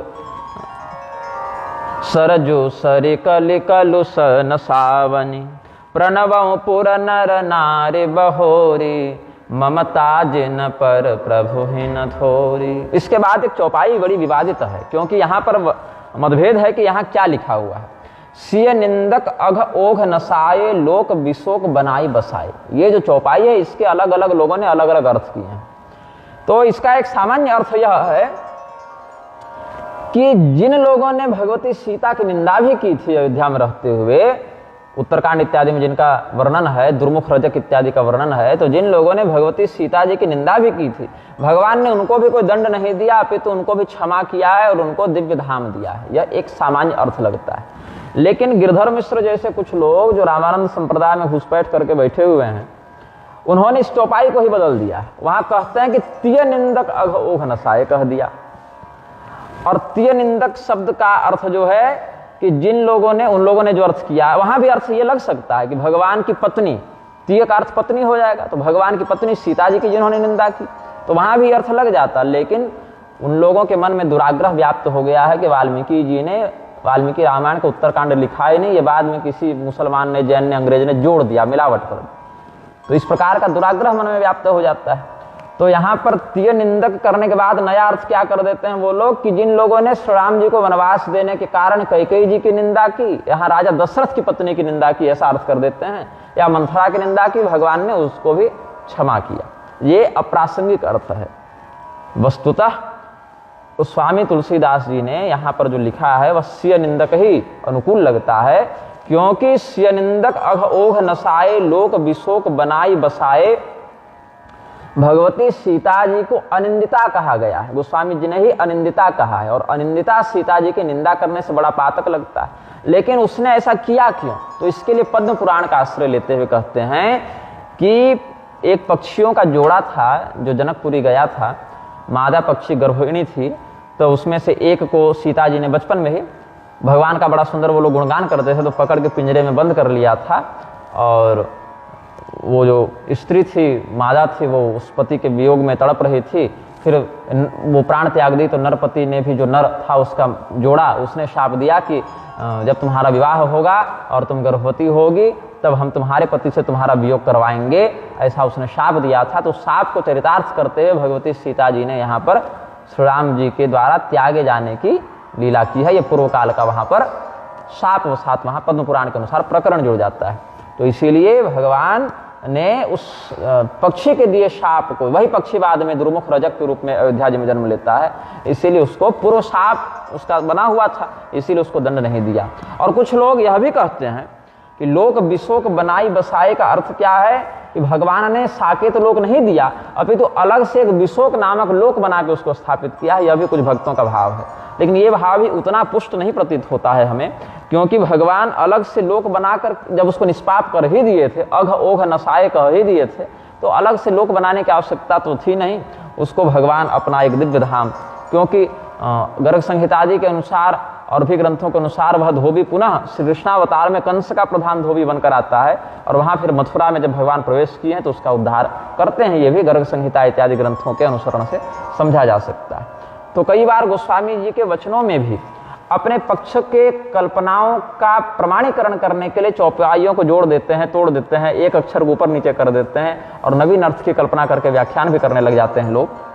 सन सावनी प्रणवो पुर नर नारी बहोरी ममता जिन पर प्रभु ही न थोरी। इसके बाद एक चौपाई बड़ी विवादित है, क्योंकि यहाँ पर मतभेद है कि यहाँ क्या लिखा हुआ है। सिय निंदक अघ ओघ नसाए लोक विशोक बनाई बसाए। ये जो चौपाई है इसके अलग अलग लोगों ने अलग अलग अर्थ किए हैं। तो इसका एक सामान्य अर्थ यह है कि जिन लोगों ने भगवती सीता की निंदा भी की थी अयोध्या में रहते हुए, उत्तरकांड इत्यादि में जिनका वर्णन है, दुर्मुख रजक इत्यादि का वर्णन है, तो जिन लोगों ने भगवती सीता जी की निंदा भी की थी, भगवान ने उनको भी कोई दंड नहीं दिया, अपितु उनको भी क्षमा किया है और उनको दिव्य धाम दिया है। यह एक सामान्य अर्थ लगता है। लेकिन गिरधर मिश्र जैसे कुछ लोग जो रामानंद संप्रदाय में घुसपैठ करके बैठे हुए हैं, उन्होंने इस चौपाई को ही बदल दिया। वहां कहते हैं कि तिय निंदक अघ ओघ नसाए कह दिया। और तिय निंदक शब्द का अर्थ जो है कि जिन लोगों ने, उन लोगों ने जो अर्थ किया, वहां भी अर्थ ये लग सकता है कि भगवान की पत्नी, तिय का अर्थ पत्नी हो जाएगा, तो भगवान की पत्नी सीता जी की जिन्होंने निंदा की, तो वहां भी अर्थ लग जाता। लेकिन उन लोगों के मन में दुराग्रह व्याप्त हो गया है कि वाल्मीकि जी ने वाल्मीकि रामायण का उत्तरकांड लिखा ही नहीं, ये बाद में किसी मुसलमान ने, जैन ने, अंग्रेज ने जोड़ दिया, मिलावट कर दी। तो इस प्रकार का दुराग्रह मन में व्याप्त हो जाता है। तो यहाँ पर तिय निंदक करने के बाद नया अर्थ क्या कर देते हैं वो लोग कि जिन लोगों ने श्री राम जी को वनवास देने के कारण कैकेयी जी की निंदा की, यहाँ राजा दशरथ की पत्नी की निंदा की, ऐसा अर्थ कर देते हैं, या मंथरा की निंदा की, भगवान ने उसको भी क्षमा किया। ये अप्रासंगिक अर्थ है। वस्तुतः स्वामी तुलसीदास जी ने यहाँ पर जो लिखा है वह सिय निंदक ही अनुकूल लगता है, क्योंकि सिय निंदक अघ ओघ नसाए लोक विशोक बनाई बसाए, भगवती सीता जी को अनिंदिता कहा गया है। गोस्वामी जी ने ही अनिंदिता कहा है, और अनिंदिता सीता जी की निंदा करने से बड़ा पातक लगता है। लेकिन उसने ऐसा किया क्यों? तो इसके लिए पद्म पुराण का आश्रय लेते हुए कहते हैं कि एक पक्षियों का जोड़ा था जो जनकपुरी गया था, मादा पक्षी गर्भिणी थी, तो उसमें से एक को सीता जी ने बचपन में ही, भगवान का बड़ा सुंदर वो लोग गुणगान करते थे, तो पकड़ के पिंजरे में बंद कर लिया था। और वो जो स्त्री थी, मादा थी, वो उस पति के वियोग में तड़प रही थी। फिर वो प्राण त्याग दी, तो नरपति ने भी, जो नर था उसका जोड़ा, उसने शाप दिया कि जब तुम्हारा विवाह होगा और तुम गर्भवती होगी तब हम तुम्हारे पति से तुम्हारा वियोग करवाएंगे, ऐसा उसने शाप दिया था। तो शाप को चरितार्थ करते हुए भगवती सीता जी ने यहाँ पर श्री राम जी के द्वारा त्यागे जाने की लीला की है। ये पूर्व काल का वहाँ पर शाप वसात वहाँ पद्म पुराण के अनुसार प्रकरण जुड़ जाता है। तो इसीलिए भगवान ने उस पक्षी के दिए शाप को, वही पक्षी बाद में दुर्मुख रजक के रूप में अयोध्या जी में जन्म लेता है, इसीलिए उसको पूर्व शाप उसका बना हुआ था, इसीलिए उसको दंड नहीं दिया। और कुछ लोग यह भी कहते हैं कि लोक विशोक बनाई बसाए का अर्थ क्या है कि भगवान ने साकेत लोक नहीं दिया, अपितु अलग से एक विशोक नामक लोक बना के उसको स्थापित किया है। यह भी कुछ भक्तों का भाव है, लेकिन ये भाव भी उतना पुष्ट नहीं प्रतीत होता है हमें, क्योंकि भगवान अलग से लोक बनाकर जब उसको निष्पाप कर ही दिए थे, अघ ओघ नसाए कह ही दिए थे, तो अलग से लोक बनाने की आवश्यकता तो थी नहीं। उसको भगवान अपना एक दिव्य धाम, क्योंकि गर्ग संहिता आदि के अनुसार और भी ग्रंथों के अनुसार वह धोबी पुनः श्री कृष्णावतार में कंस का प्रधान धोबी बनकर आता है, और वहाँ फिर मथुरा में जब भगवान प्रवेश किए हैं तो उसका उद्धार करते हैं। ये भी गर्ग संहिता इत्यादि ग्रंथों के अनुसरण से समझा जा सकता है। तो कई बार गोस्वामी जी के वचनों में भी अपने पक्ष के कल्पनाओं का प्रमाणीकरण करने के लिए चौपाइयों को जोड़ देते हैं, तोड़ देते हैं, एक अक्षर ऊपर नीचे कर देते हैं, और नवीन अर्थ की कल्पना करके व्याख्यान भी करने लग जाते हैं लोग,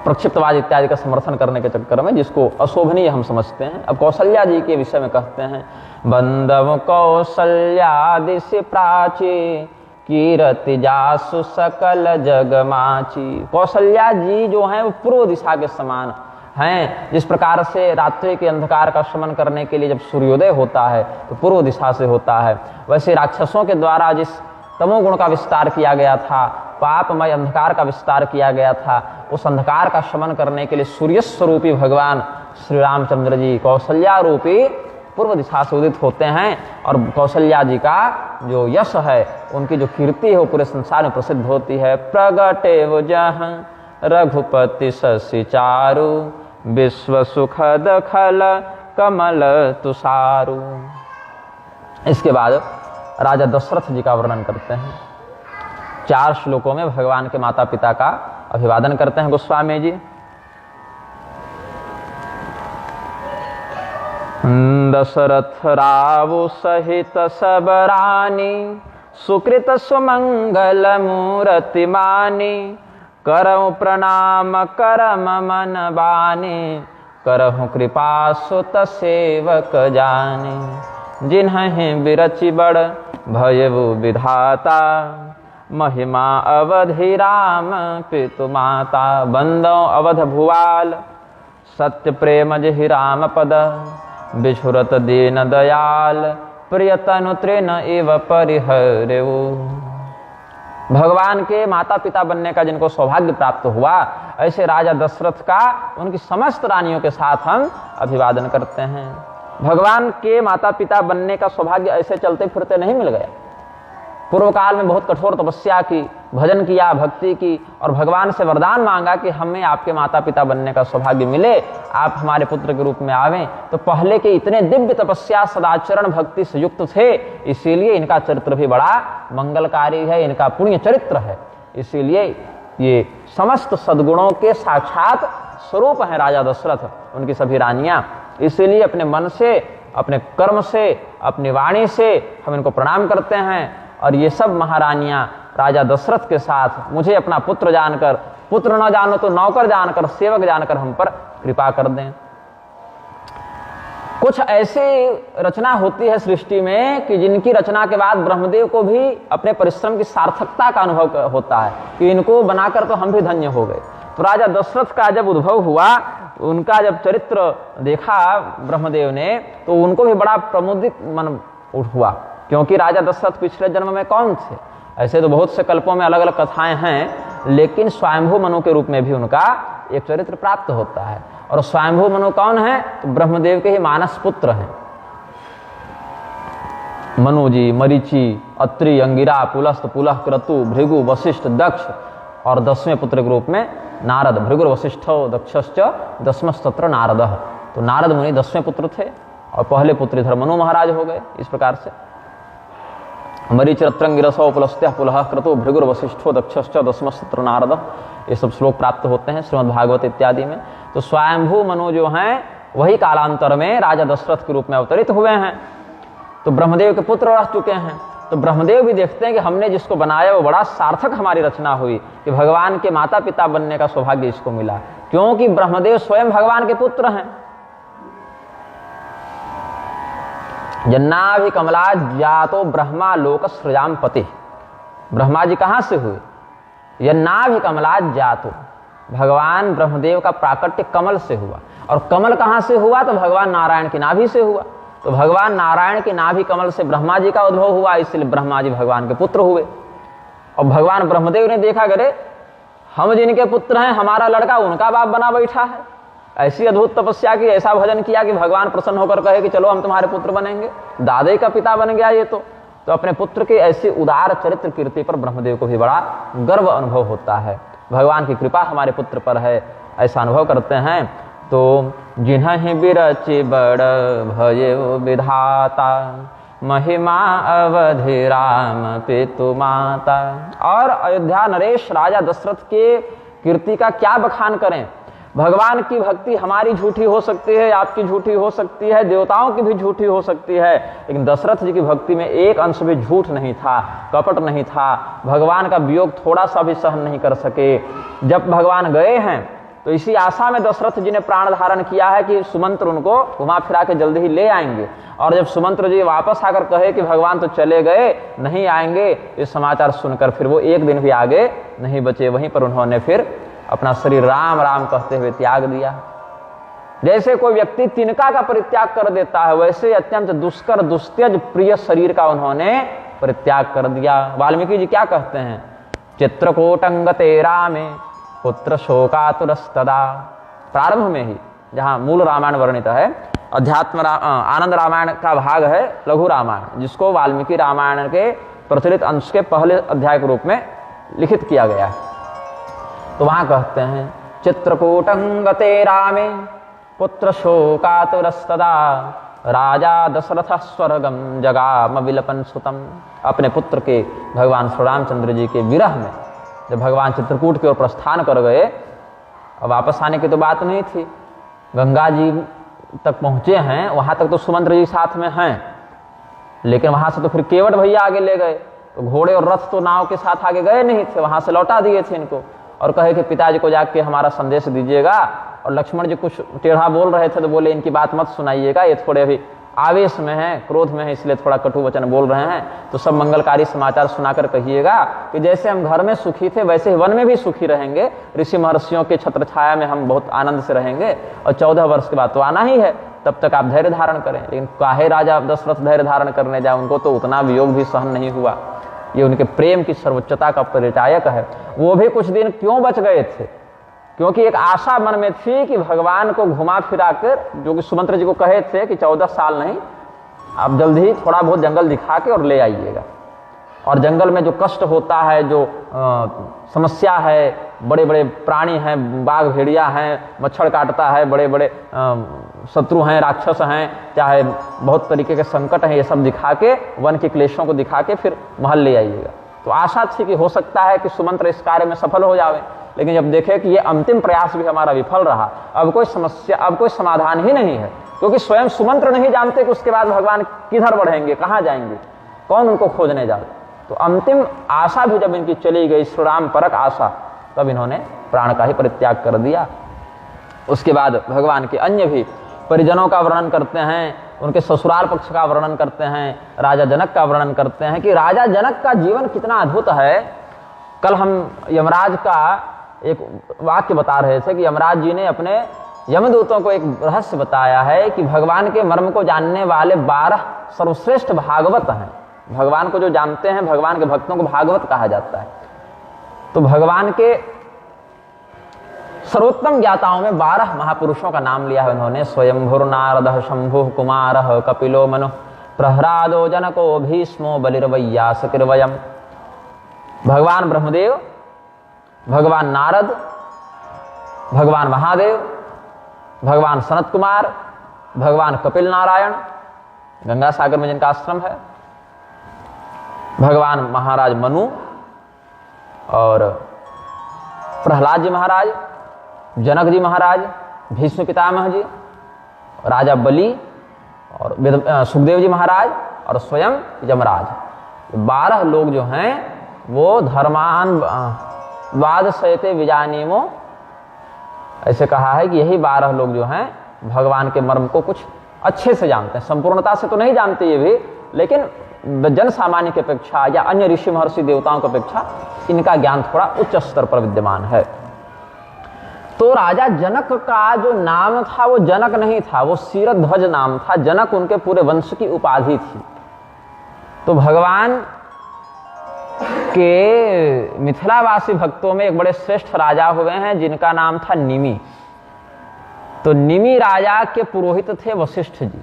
प्रक्षिप्तवाद इत्यादि का समर्थन करने के चक्कर में, जिसको अशोभनीय हम समझते हैं। अब कौशल्या जी के विषय में कहते हैं, बंदव कौशल्यादिशि प्राची कीरति जासु सकल जगमाची। कौशल्या जी जो हैं वो पूर्व दिशा के समान हैं। जिस प्रकार से रात्रि के अंधकार का शमन करने के लिए जब सूर्योदय होता है तो पूर्व दिशा से होता है, वैसे राक्षसों के द्वारा जिस तमोगुण का विस्तार किया गया था, पापमय अंधकार का विस्तार किया गया था, उस अंधकार का शमन करने के लिए सूर्य स्वरूपी भगवान श्री रामचंद्र जी कौशल्या रूपी पूर्व दिशा से उदित होते हैं। और कौशल्या जी का जो यश है, उनकी जो कीर्ति है, वो पूरे संसार में प्रसिद्ध होती है। प्रगटे वो जहाँ रघुपति शशि चारु, विश्व सुखद खल कमल तुषारु। इसके बाद राजा दशरथ जी का वर्णन करते हैं। 4 श्लोकों में भगवान के माता पिता का अभिवादन करते हैं गोस्वामी जी। दशरथ रावु सहित सब रानी, सुकृत सुमंगल मूर्ति मानी, करहु प्रणाम करम मन बानी, करहु कृपा सुत सेवक जानी। जिन्हि बिरचि बड़ भयउ विधाता, महिमा अवधि राम पितु माता। बंदो अवध भुआल सत्य प्रेम जहि राम पद, बिछुरत दीन दयाल, प्रियतनु तृण एव परिहरेऊ। भगवान के माता पिता बनने का जिनको सौभाग्य प्राप्त हुआ, ऐसे राजा दशरथ का उनकी समस्त रानियों के साथ हम अभिवादन करते हैं। भगवान के माता पिता बनने का सौभाग्य ऐसे चलते फिरते नहीं मिल गया। पूर्व काल में बहुत कठोर तपस्या की, भजन किया, भक्ति की और भगवान से वरदान मांगा कि हमें आपके माता पिता बनने का सौभाग्य मिले, आप हमारे पुत्र के रूप में आवें। तो पहले के इतने दिव्य तपस्या सदाचरण भक्ति से युक्त थे, इसीलिए इनका चरित्र भी बड़ा मंगलकारी है, इनका पुण्य चरित्र है। इसीलिए ये समस्त सद्गुणों के साक्षात स्वरूप हैं राजा दशरथ, उनकी सभी रानियां। इसीलिए अपने मन से, अपने कर्म से, अपनी वाणी से हम इनको प्रणाम करते हैं। और ये सब महारानियां राजा दशरथ के साथ मुझे अपना पुत्र जानकर, पुत्र न जानो तो नौकर जानकर, सेवक जानकर हम पर कृपा कर दें। कुछ ऐसी रचना होती है सृष्टि में कि जिनकी रचना के बाद ब्रह्मदेव को भी अपने परिश्रम की सार्थकता का अनुभव होता है कि इनको बनाकर तो हम भी धन्य हो गए। तो राजा दशरथ का जब उद्भव हुआ, उनका जब चरित्र देखा ब्रह्मदेव ने, तो उनको भी बड़ा प्रमुदित मन हुआ, क्योंकि राजा दशरथ पिछले जन्म में कौन थे? ऐसे तो बहुत से कल्पों में अलग अलग कथाएं हैं, लेकिन स्वयंभू मनु के रूप में भी उनका एक चरित्र प्राप्त होता है। और स्वयंभू मनु कौन है? तो ब्रह्मदेव के ही मानस पुत्र हैं। मनु जी, मरीचि, अत्रि, अंगिरा, पुलस्त, पुलह, क्रतु, भृगु, वशिष्ठ, दक्ष और 10वें पुत्र के रूप में नारद। भृगुर वशिष्ठो दक्षश्च दशमस्तत्र नारदः। तो नारद मुनि 10वें पुत्र थे और पहले पुत्र इधर मनु महाराज हो गए। इस प्रकार से मरीचिरत्रंगिरसो पुलस्त्य पुलह क्रतु भृगुर वशिष्ठो दक्षश्च दशमस्तत्र नारद, ये सब श्लोक प्राप्त होते हैं श्रीमद् भागवत इत्यादि में। तो स्वयंभू मनु जो हैं वही कालांतर में राजा दशरथ के रूप में अवतरित हुए हैं, तो ब्रह्मदेव के पुत्र रह चुके हैं। तो ब्रह्मदेव भी देखते हैं कि हमने जिसको बनाया वो बड़ा सार्थक हमारी रचना हुई कि भगवान के माता पिता बनने का सौभाग्य इसको मिला, क्योंकि ब्रह्मदेव स्वयं भगवान के पुत्र हैं। जन्नाभि कमला जातो ब्रह्मा लोक सृजाम पति। ब्रह्मा जी कहाँ से हुए? जन्नाभि कमला जातो, भगवान ब्रह्मदेव का प्राकट्य कमल से हुआ। और कमल कहाँ से हुआ? तो भगवान नारायण की नाभि से हुआ। तो भगवान नारायण की नाभि कमल से ब्रह्मा जी का उद्भव हुआ, इसलिए ब्रह्मा जी भगवान के पुत्र हुए। और भगवान ब्रह्मदेव ने देखा, करे हम जिनके पुत्र हैं, हमारा लड़का उनका बाप बना बैठा है। ऐसी अद्भुत तपस्या की, ऐसा भजन किया कि भगवान प्रसन्न होकर कहे कि चलो हम तुम्हारे पुत्र बनेंगे, दादे का पिता बन गया ये तो अपने पुत्र के ऐसी उदार चरित्र कीर्ति पर ब्रह्मदेव को भी बड़ा गर्व अनुभव होता है। भगवान की कृपा हमारे पुत्र पर है, ऐसा अनुभव करते हैं। तो जिन्हि बिरचि बड़ भयउ विधाता, महिमा अवधि राम पितु माता। और अयोध्या नरेश राजा दशरथ के कीर्ति का क्या बखान करें। भगवान की भक्ति हमारी झूठी हो सकती है, आपकी झूठी हो सकती है, देवताओं की भी झूठी हो सकती है, लेकिन दशरथ जी की भक्ति में एक अंश भी झूठ नहीं था, कपट नहीं था। भगवान का वियोग थोड़ा सा भी सहन नहीं कर सके। जब भगवान गए हैं तो इसी आशा में दशरथ जी ने प्राण धारण किया है कि सुमंत्र उनको घुमा फिरा के जल्दी ही ले आएंगे। और जब सुमंत्र जी वापस आकर कहे कि भगवान तो चले गए, नहीं आएंगे, इस समाचार सुनकर फिर वो एक दिन भी आगे नहीं बचे। वहीं पर उन्होंने फिर अपना शरीर राम राम कहते हुए त्याग दिया। जैसे कोई व्यक्ति तिनका का परित्याग कर देता है, वैसे अत्यंत दुष्कर दुस्त्यज प्रिय शरीर का उन्होंने परित्याग कर दिया। वाल्मीकि जी क्या कहते हैं? चित्रकूटंगते रामे पुत्र शोकातुरस्तदा। प्रारंभ में ही जहाँ मूल रामायण वर्णित है, अध्यात्म आनंद रामायण का भाग है लघु रामायण, जिसको वाल्मीकि रामायण के प्रचलित अंश के पहले अध्याय के रूप में लिखित किया गया है। तो वहां कहते हैं चित्रकूटंगते रामे पुत्र शोकातुरस्तदा, राजा दशरथ स्वर्गम जगाम विलपन सुतम। अपने पुत्र के भगवान श्री रामचंद्र जी के विरह में जब भगवान चित्रकूट की ओर प्रस्थान कर गए, अब वापस आने की तो बात नहीं थी। गंगा जी तक पहुंचे हैं, वहां तक तो सुमंत्र जी साथ में हैं, लेकिन वहां से तो फिर केवट भैया आगे ले गए। तो घोड़े और रथ तो नाव के साथ आगे गए नहीं थे, वहां से लौटा दिए थे इनको और कहे कि पिताजी को जाके हमारा संदेश दीजिएगा। और लक्ष्मण जी कुछ टेढ़ा बोल रहे थे तो बोले इनकी बात मत सुनाइएगा, ये थोड़े अभी आवेश में हैं, क्रोध में हैं, इसलिए थोड़ा कटु वचन बोल रहे हैं, तो सब मंगलकारी समाचार सुनाकर कहिएगा कि जैसे हम घर में सुखी थे वैसे ही वन में भी सुखी रहेंगे, ऋषि महर्षियों के छत्र छाया में हम बहुत आनंद से रहेंगे, और 14 वर्ष के बाद तो आना ही है, तब तक आप धैर्य धारण करें। लेकिन काहे राजा दशरथ धैर्य धारण करने जाए, उनको तो उतना वियोग भी सहन नहीं हुआ। ये उनके प्रेम की सर्वोच्चता का परिचायक है। वो भी कुछ दिन क्यों बच गए थे? क्योंकि एक आशा मन में थी कि भगवान को घुमा फिरा कर, जो कि सुमंत्र जी को कहे थे कि 14 साल नहीं, आप जल्द ही थोड़ा बहुत जंगल दिखा के और ले आइएगा। और जंगल में जो कष्ट होता है, जो समस्या है, बड़े बड़े प्राणी हैं, बाघ भेड़िया हैं, मच्छर काटता है, बड़े बड़े शत्रु हैं, राक्षस हैं, चाहे बहुत तरीके के संकट हैं, ये सब दिखा के, वन के क्लेशों को दिखा के फिर महल ले आइएगा। तो आशा थी कि हो सकता है कि सुमंत्र इस कार्य में सफल हो जावे, लेकिन जब देखे कि ये अंतिम प्रयास भी हमारा विफल रहा, अब कोई समस्या, अब कोई समाधान ही नहीं है, क्योंकि स्वयं सुमंत्र नहीं जानते कि उसके बाद भगवान किधर बढ़ेंगे, कहाँ जाएंगे, कौन उनको खोजने जाए। तो अंतिम आशा भी जब इनकी चली गई, श्रीराम परक आशा, तब इन्होंने प्राण का ही परित्याग कर दिया। उसके बाद भगवान के अन्य भी परिजनों का वर्णन करते हैं, उनके ससुराल पक्ष का वर्णन करते हैं, राजा जनक का वर्णन करते हैं कि राजा जनक का जीवन कितना अद्भुत है। कल हम यमराज का एक वाक्य बता रहे थे कि यमराज जी ने अपने यमदूतों को एक रहस्य बताया है कि भगवान के मर्म को जानने वाले 12 सर्वश्रेष्ठ भागवत हैं। भगवान को जो जानते हैं, भगवान के भक्तों को भागवत कहा जाता है। तो भगवान के सर्वोत्तम ज्ञाताओं में 12 महापुरुषों का नाम लिया है उन्होंने। स्वयंभुर नारद शंभु कुमार कपिलो मनु प्रहरादो जनको भीष्मो बलिर्वैयास कृवयम। भगवान ब्रह्मदेव, भगवान नारद, भगवान महादेव, भगवान सनत कुमार, भगवान कपिल नारायण, गंगा सागर में जिनका आश्रम है, भगवान महाराज मनु और प्रहलाद जी महाराज, जनक जी महाराज, भीष्म पितामह जी, राजा बलि और सुखदेव जी महाराज और स्वयं यमराज। 12 लोग जो हैं वो धर्मान वाद सयते विजानीमो, ऐसे कहा है कि यही 12 लोग जो हैं भगवान के मर्म को कुछ अच्छे से जानते हैं। संपूर्णता से तो नहीं जानते ये भी, लेकिन जन सामान्य की अपेक्षा या अन्य ऋषि महर्षि देवताओं की अपेक्षा इनका ज्ञान थोड़ा उच्च स्तर पर विद्यमान है। तो राजा जनक का जो नाम था वो जनक नहीं था, वो शीरध्वज नाम था। जनक उनके पूरे वंश की उपाधि थी। तो भगवान के मिथिलावासी भक्तों में एक बड़े श्रेष्ठ राजा हुए हैं जिनका नाम था निमि। तो निमि राजा के पुरोहित थे वशिष्ठ जी।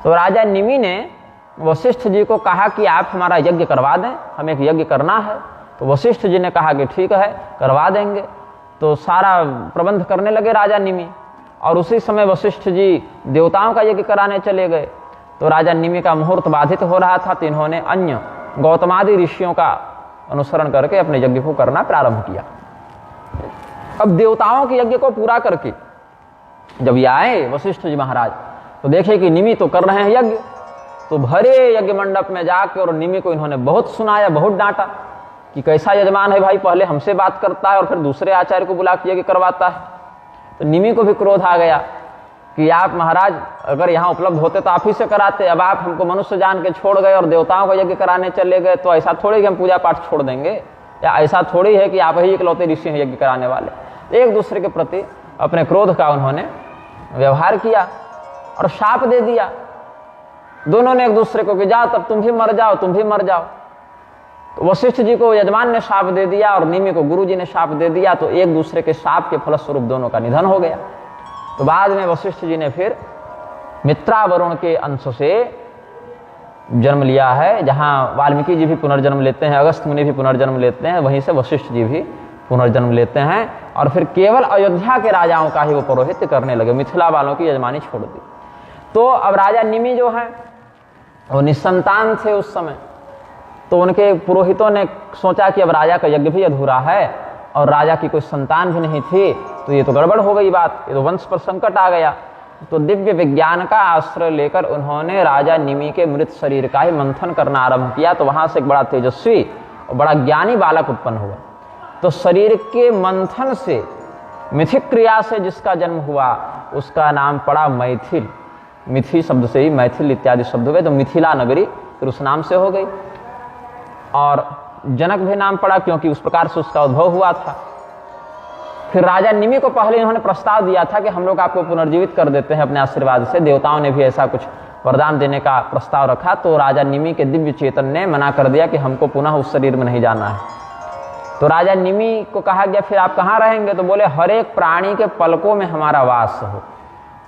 तो राजा निमि ने वशिष्ठ जी को कहा कि आप हमारा यज्ञ करवा दें, हमें एक यज्ञ करना है। तो वशिष्ठ जी ने कहा कि ठीक है, करवा देंगे। तो सारा प्रबंध करने लगे राजा निमि, और उसी समय वशिष्ठ जी देवताओं का यज्ञ कराने चले गए। तो राजा निमि का मुहूर्त बाधित हो रहा था, तो इन्होंने अन्य गौतमादि ऋषियों का अनुसरण करके अपने यज्ञ को करना प्रारंभ किया। अब देवताओं के यज्ञ को पूरा करके जब ये आए वशिष्ठ जी महाराज, तो देखे कि निमि तो कर रहे हैं यज्ञ। तो भरे यज्ञ मंडप में जाकर और निमि को इन्होंने बहुत सुनाया, बहुत डांटा कि कैसा यजमान है भाई, पहले हमसे बात करता है और फिर दूसरे आचार्य को बुला के यज्ञ करवाता है। तो निमि को भी क्रोध आ गया कि आप महाराज अगर यहाँ उपलब्ध होते तो आप ही से कराते, अब आप हमको मनुष्य जान के छोड़ गए और देवताओं को यज्ञ कराने चले गए, तो ऐसा थोड़ी कि हम पूजा पाठ छोड़ देंगे, या ऐसा थोड़ी है कि आप ही इकलौते ऋषि हैं यज्ञ कराने वाले। एक दूसरे के प्रति अपने क्रोध का उन्होंने व्यवहार किया और शाप दे दिया दोनों ने एक दूसरे को कि जाओ तब तुम भी मर जाओ, तुम भी मर जाओ। तो वशिष्ठ जी को यजमान ने शाप दे दिया और निमि को गुरु जी ने शाप दे दिया। तो एक दूसरे के शाप के फलस्वरूप दोनों का निधन हो गया। तो बाद में वशिष्ठ जी ने फिर मित्रा वरुण के अंश से जन्म लिया है। जहाँ वाल्मीकि जी भी पुनर्जन्म लेते हैं, अगस्त मुनि भी पुनर्जन्म लेते हैं, वहीं से वशिष्ठ जी भी पुनर्जन्म लेते हैं। और फिर केवल अयोध्या के राजाओं का ही वो पौरोहित्य करने लगे, मिथिला वालों की यजमानी छोड़ दी। तो अब राजा निमि जो है वो निसंतान थे उस समय। तो उनके पुरोहितों ने सोचा कि अब राजा का यज्ञ भी अधूरा है और राजा की कोई संतान भी नहीं थी, तो ये तो गड़बड़ हो गई बात, ये तो वंश पर संकट आ गया। तो दिव्य विज्ञान का आश्रय लेकर उन्होंने राजा निमि के मृत शरीर का ही मंथन करना आरंभ किया। तो वहां से एक बड़ा तेजस्वी और बड़ा ज्ञानी बालक उत्पन्न हुआ। तो शरीर के मंथन से, मिथिक क्रिया से जिसका जन्म हुआ, उसका नाम पड़ा मैथिल। मिथि शब्द से ही मैथिल इत्यादि शब्द हुए, तो मिथिला नगरी फिर उस नाम से हो गई। और जनक भी नाम पड़ा क्योंकि उस प्रकार से उसका उद्भव हुआ था। फिर राजा निमि को पहले इन्होंने प्रस्ताव दिया था कि हम लोग आपको पुनर्जीवित कर देते हैं अपने आशीर्वाद से, देवताओं ने भी ऐसा कुछ वरदान देने का प्रस्ताव रखा, तो राजा निमि के दिव्य चेतन ने मना कर दिया कि हमको पुनः उस शरीर में नहीं जाना है। तो राजा निमि को कहा गया फिर आप कहाँ रहेंगे, तो बोले हर एक प्राणी के पलकों में हमारा वास हो।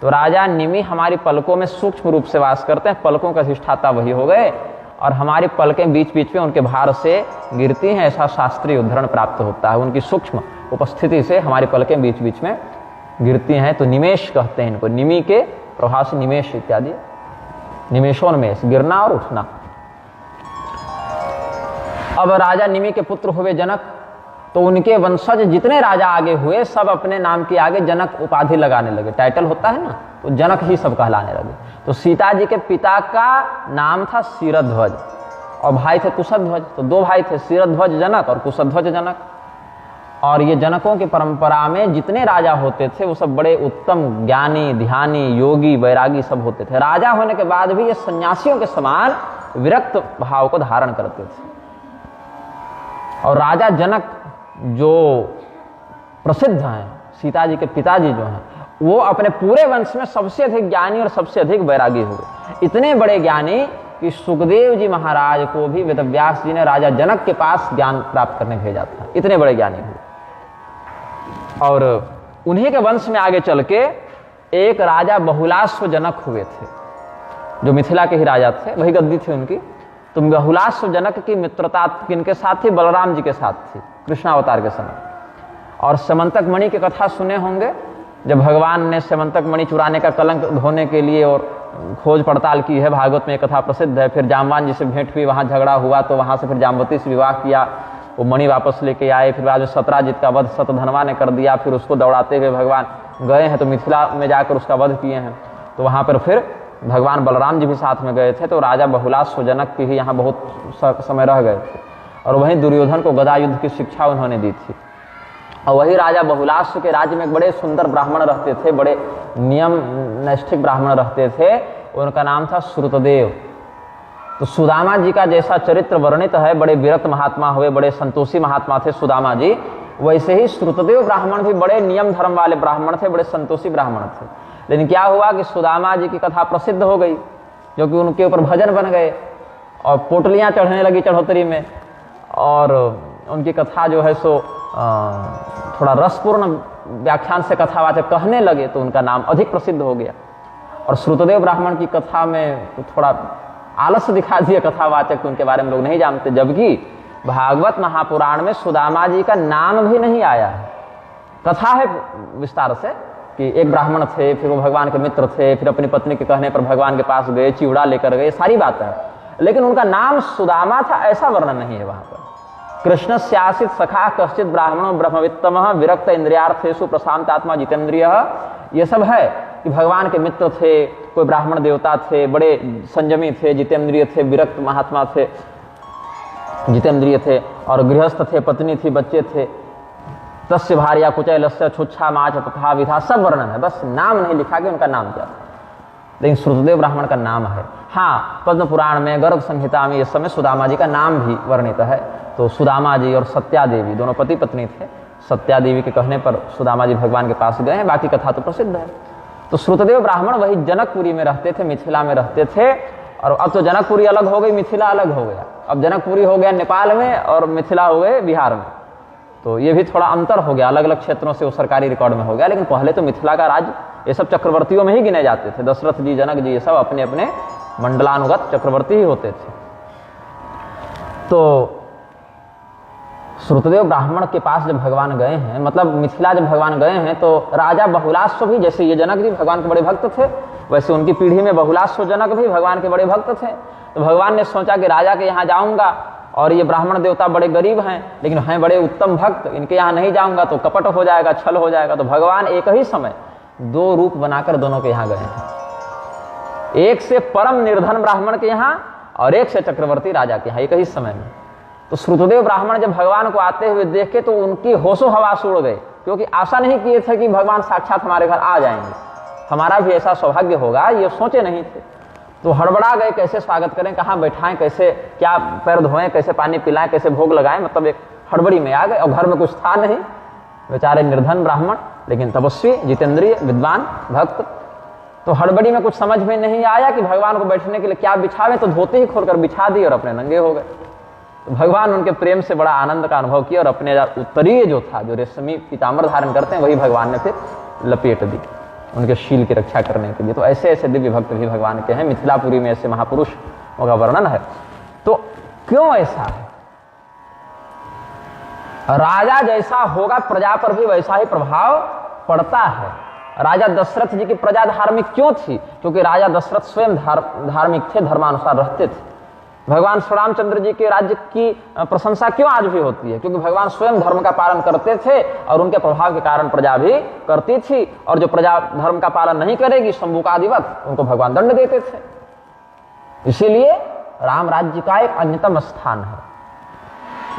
तो राजा निमि हमारी पलकों में सूक्ष्म रूप से वास करते हैं, पलकों का अधिष्ठाता वही हो गए, और हमारी पलकें बीच बीच में उनके भार से गिरती हैं, ऐसा शास्त्रीय उद्धरण प्राप्त होता है। उनकी सूक्ष्म उपस्थिति से हमारी पलकें बीच बीच में गिरती हैं, तो निमेश कहते हैं इनको, निमि के प्रभाव से निमेश इत्यादि, निमेशोन्मेष, गिरना और उठना। अब राजा निमि के पुत्र हुए जनक, तो उनके वंशज जितने राजा आगे हुए सब अपने नाम के आगे जनक उपाधि लगाने लगे, टाइटल होता है ना, तो जनक ही सब कहलाने लगे। तो सीता जी के पिता का नाम था शिरध्वज और भाई थे कुशध्वज, तो दो भाई थे, शिरध्वज जनक और कुशध्वज जनक। और ये जनकों की परंपरा में जितने राजा होते थे वो सब बड़े उत्तम ज्ञानी, ध्यानी, योगी, वैरागी सब होते थे। राजा होने के बाद भी ये सन्यासियों के समान विरक्त भाव को धारण करते थे। और राजा जनक जो प्रसिद्ध हैं, सीता जी के पिताजी जो हैं, वो अपने पूरे वंश में सबसे अधिक ज्ञानी और सबसे अधिक वैरागी हुए। इतने बड़े ज्ञानी कि सुखदेव जी महाराज को भी वेदव्यास जी ने राजा जनक के पास ज्ञान प्राप्त करने भेजा था, इतने बड़े ज्ञानी हुए। और उन्हीं के वंश में आगे चल के एक राजा बहुलाश्व जनक हुए थे, जो मिथिला के ही राजा थे, वही गद्दी थी उनकी। तो बहुलाश्व जनक की मित्रता किनके साथ थी? बलराम जी के साथ थी, कृष्णावतार के समय। और समंतक मणि की कथा सुने होंगे, जब भगवान ने समंतक मणि चुराने का कलंक धोने के लिए और खोज पड़ताल की है, भागवत में एक कथा प्रसिद्ध है। फिर जामवान जी से भेंट हुई, वहाँ झगड़ा हुआ, तो वहाँ से फिर जामवती से विवाह किया, वो मणि वापस लेके आए। फिर बाद में सतराजित का वध शतधनवा ने कर दिया, फिर उसको दौड़ाते हुए भगवान गए हैं, तो मिथिला में जाकर उसका वध किए हैं। तो वहाँ पर फिर भगवान बलराम जी भी साथ में गए थे, तो राजा बहुलाश्व जनक की ही यहाँ बहुत समय रह गए थे। और वहीं दुर्योधन को गदा युद्ध की शिक्षा उन्होंने दी थी। और वही राजा बहुलाश्व के राज्य में एक बड़े सुंदर ब्राह्मण रहते थे, बड़े नियम नैष्ठिक ब्राह्मण रहते थे, उनका नाम था श्रुतदेव। तो सुदामा जी का जैसा चरित्र वर्णित है, बड़े विरक्त महात्मा हुए, बड़े संतोषी महात्मा थे सुदामा जी, वैसे ही श्रुतदेव ब्राह्मण भी बड़े नियम धर्म वाले ब्राह्मण थे, बड़े संतोषी ब्राह्मण थे। लेकिन क्या हुआ कि सुदामा जी की कथा प्रसिद्ध हो गई, जो कि उनके ऊपर भजन बन गए और पोटलियां चढ़ने लगी चढ़ोतरी में, और उनकी कथा जो है सो थोड़ा रसपूर्ण व्याख्यान से कथावाचक कहने लगे, तो उनका नाम अधिक प्रसिद्ध हो गया। और श्रुतदेव ब्राह्मण की कथा में थोड़ा आलस्य दिखा दिए कथावाचक, तो उनके बारे में लोग नहीं जानते, जबकि भागवत महापुराण में सुदामा जी का नाम भी नहीं आया है। कथा है विस्तार से कि एक ब्राह्मण थे, फिर वो भगवान के मित्र थे, फिर अपनी पत्नी के कहने पर भगवान के पास गए, चिवड़ा लेकर गए, सारी बातें हैं, लेकिन उनका नाम सुदामा था ऐसा वर्णन नहीं है वहां पर। कृष्णस्यासित सखा कश्चित ब्राह्मणो ब्रह्मवित्तमः विरक्त इंद्रियार्थेषु प्रशांतात्मा जितेंद्रियः, ये सब है कि भगवान के मित्र थे, कोई ब्राह्मण देवता थे, बड़े संयमी थे, जितेंद्रिय थे, विरक्त महात्मा थे, जितेंद्रिय थे, और गृहस्थ थे, पत्नी थी, बच्चे थे। तस्य भार्या कुचैलस्य छुच्छा माच तथा विधा, सब वर्णन है, बस नाम नहीं लिखा कि उनका नाम क्या था। लेकिन श्रुतदेव ब्राह्मण का नाम है। हाँ, पद्म पुराण में गर्ग संहिता में इस समय सुदामा जी का नाम भी वर्णित है। तो सुदामा जी और सत्या देवी दोनों पति पत्नी थे। सत्या देवी के कहने पर सुदामा जी भगवान के पास गए हैं, बाकी कथा तो प्रसिद्ध है। तो श्रुतदेव ब्राह्मण वही जनकपुरी में रहते थे, मिथिला में रहते थे। और अब तो जनकपुरी अलग हो गई, मिथिला अलग हो गया। अब जनकपुरी हो गया नेपाल में और मिथिला हो गए बिहार में। तो ये भी थोड़ा अंतर हो गया, अलग अलग क्षेत्रों से वो सरकारी रिकॉर्ड में हो गया। लेकिन पहले तो मिथिला का राज्य ये सब चक्रवर्तियों में ही गिने जाते थे। दशरथ जी, जनक जी, ये सब अपने अपने मंडलानुगत चक्रवर्ती ही होते थे। तो श्रुतदेव ब्राह्मण के पास जब भगवान गए हैं, मतलब मिथिला जब भगवान गए हैं, तो राजा बहुलाश्व भी, जैसे ये जनक जी भगवान के बड़े भक्त थे, वैसे उनकी पीढ़ी में बहुलाश्व जनक भी भगवान के बड़े भक्त थे। तो भगवान ने सोचा कि राजा के यहाँ जाऊंगा, और ये ब्राह्मण देवता बड़े गरीब हैं लेकिन हैं बड़े उत्तम भक्त, इनके यहाँ नहीं जाऊंगा तो कपट हो जाएगा, छल हो जाएगा। तो भगवान एक ही समय दो रूप बनाकर दोनों के यहाँ गए हैं, एक से परम निर्धन ब्राह्मण के यहाँ और एक से चक्रवर्ती राजा के यहाँ, एक ही समय में। तो श्रुतदेव ब्राह्मण जब भगवान को आते हुए देखे तो उनकी होशो हवास उड़ गए, क्योंकि आशा नहीं किए थे कि भगवान साक्षात हमारे घर आ जाएंगे। हमारा भी ऐसा सौभाग्य होगा, ये सोचे नहीं थे। तो हड़बड़ा गए, कैसे स्वागत करें, कहाँ बैठाएं, कैसे क्या पैर धोएं, कैसे पानी पिलाएं, कैसे भोग लगाएं, मतलब एक हड़बड़ी में आ गए। और घर में कुछ था नहीं, बेचारे निर्धन ब्राह्मण, लेकिन तपस्वी, जितेंद्रिय, विद्वान, भक्त। तो हड़बड़ी में कुछ समझ में नहीं आया कि भगवान को बैठने के लिए क्या बिछावे, तो धोते ही खोलकर बिछा दिए और अपने नंगे हो गए। तो भगवान उनके प्रेम से बड़ा आनंद का अनुभव किया और अपने उत्तरीय जो था, जो रेशमी पीताम्बर धारण करते हैं, वही भगवान ने फिर लपेट दी उनके शील की रक्षा करने के लिए। तो ऐसे ऐसे दिव्य भक्त भी भगवान के हैं। मिथिलापुरी में ऐसे महापुरुषों का वर्णन है। तो क्यों ऐसा है? राजा जैसा होगा प्रजा पर भी वैसा ही प्रभाव पड़ता है। राजा दशरथ जी की प्रजा धार्मिक क्यों थी? क्योंकि राजा दशरथ स्वयं धार्मिक थे, धर्मानुसार रहते थे। भगवान श्री रामचंद्र जी के राज्य की प्रशंसा क्यों आज भी होती है? क्योंकि भगवान स्वयं धर्म का पालन करते थे और उनके प्रभाव के कारण प्रजा भी करती थी। और जो प्रजा धर्म का पालन नहीं करेगी, शंभुकादिवत, उनको भगवान दंड देते थे। इसीलिए राम राज्य का एक अन्यतम स्थान है,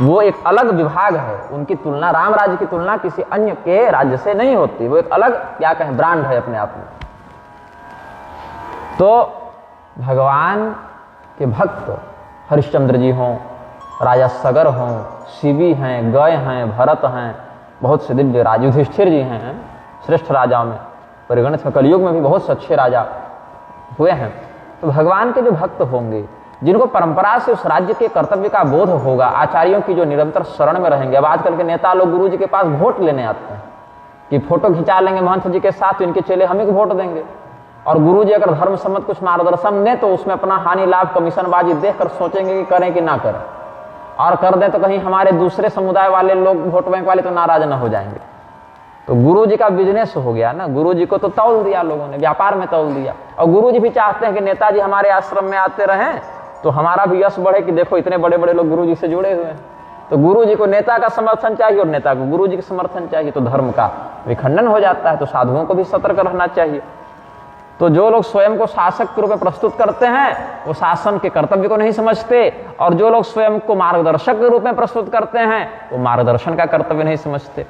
वो एक अलग विभाग है। उनकी तुलना, राम राज्य की तुलना किसी अन्य के राज्य से नहीं होती। वो एक अलग, क्या कहें, ब्रांड है अपने आप में। तो भगवान के भक्त हरिश्चंद्र जी हों, राजा सगर हों, शिवी हैं, गय हैं, भरत हैं, बहुत से दिव्य राजा, युधिष्ठिर जी हैं, श्रेष्ठ राजाओं में परिगणित हैं। कलयुग में भी बहुत से अच्छे राजा हुए हैं। तो भगवान के जो भक्त होंगे, जिनको परंपरा से उस राज्य के कर्तव्य का बोध होगा, आचार्यों की जो निरंतर शरण में रहेंगे। अब आजकल के नेता लोग गुरु जी के पास वोट लेने आते हैं कि फोटो खिंचा लेंगे महंत जी के साथ, तो इनके चेले हमें को वोट देंगे। और गुरु जी अगर धर्म सम्मत कुछ मार्गदर्शन दें तो उसमें अपना हानि लाभ कमीशनबाजी देखकर सोचेंगे कि करें कि ना करें, और कर दें तो कहीं हमारे दूसरे समुदाय वाले लोग, वोट बैंक वाले, तो नाराज न हो जाएंगे। तो गुरु जी का बिजनेस हो गया ना, गुरु जी को तो तौल दिया लोगों ने, व्यापार में तौल दिया। और गुरु जी भी चाहते हैं कि नेताजी हमारे आश्रम में आते रहें तो हमारा भी यश बढ़े कि देखो इतने बड़े बड़े लोग गुरु जी से जुड़े हुए हैं। तो गुरु जी को नेता का समर्थन चाहिए और नेता को गुरु जी का समर्थन चाहिए, तो धर्म का विखंडन हो जाता है। तो साधुओं को भी सतर्क रहना चाहिए। तो जो लोग स्वयं को शासक के रूप में प्रस्तुत करते हैं, वो शासन के कर्तव्य को नहीं समझते, और जो लोग स्वयं को मार्गदर्शक के रूप में प्रस्तुत करते हैं, वो मार्गदर्शन का कर्तव्य नहीं समझते।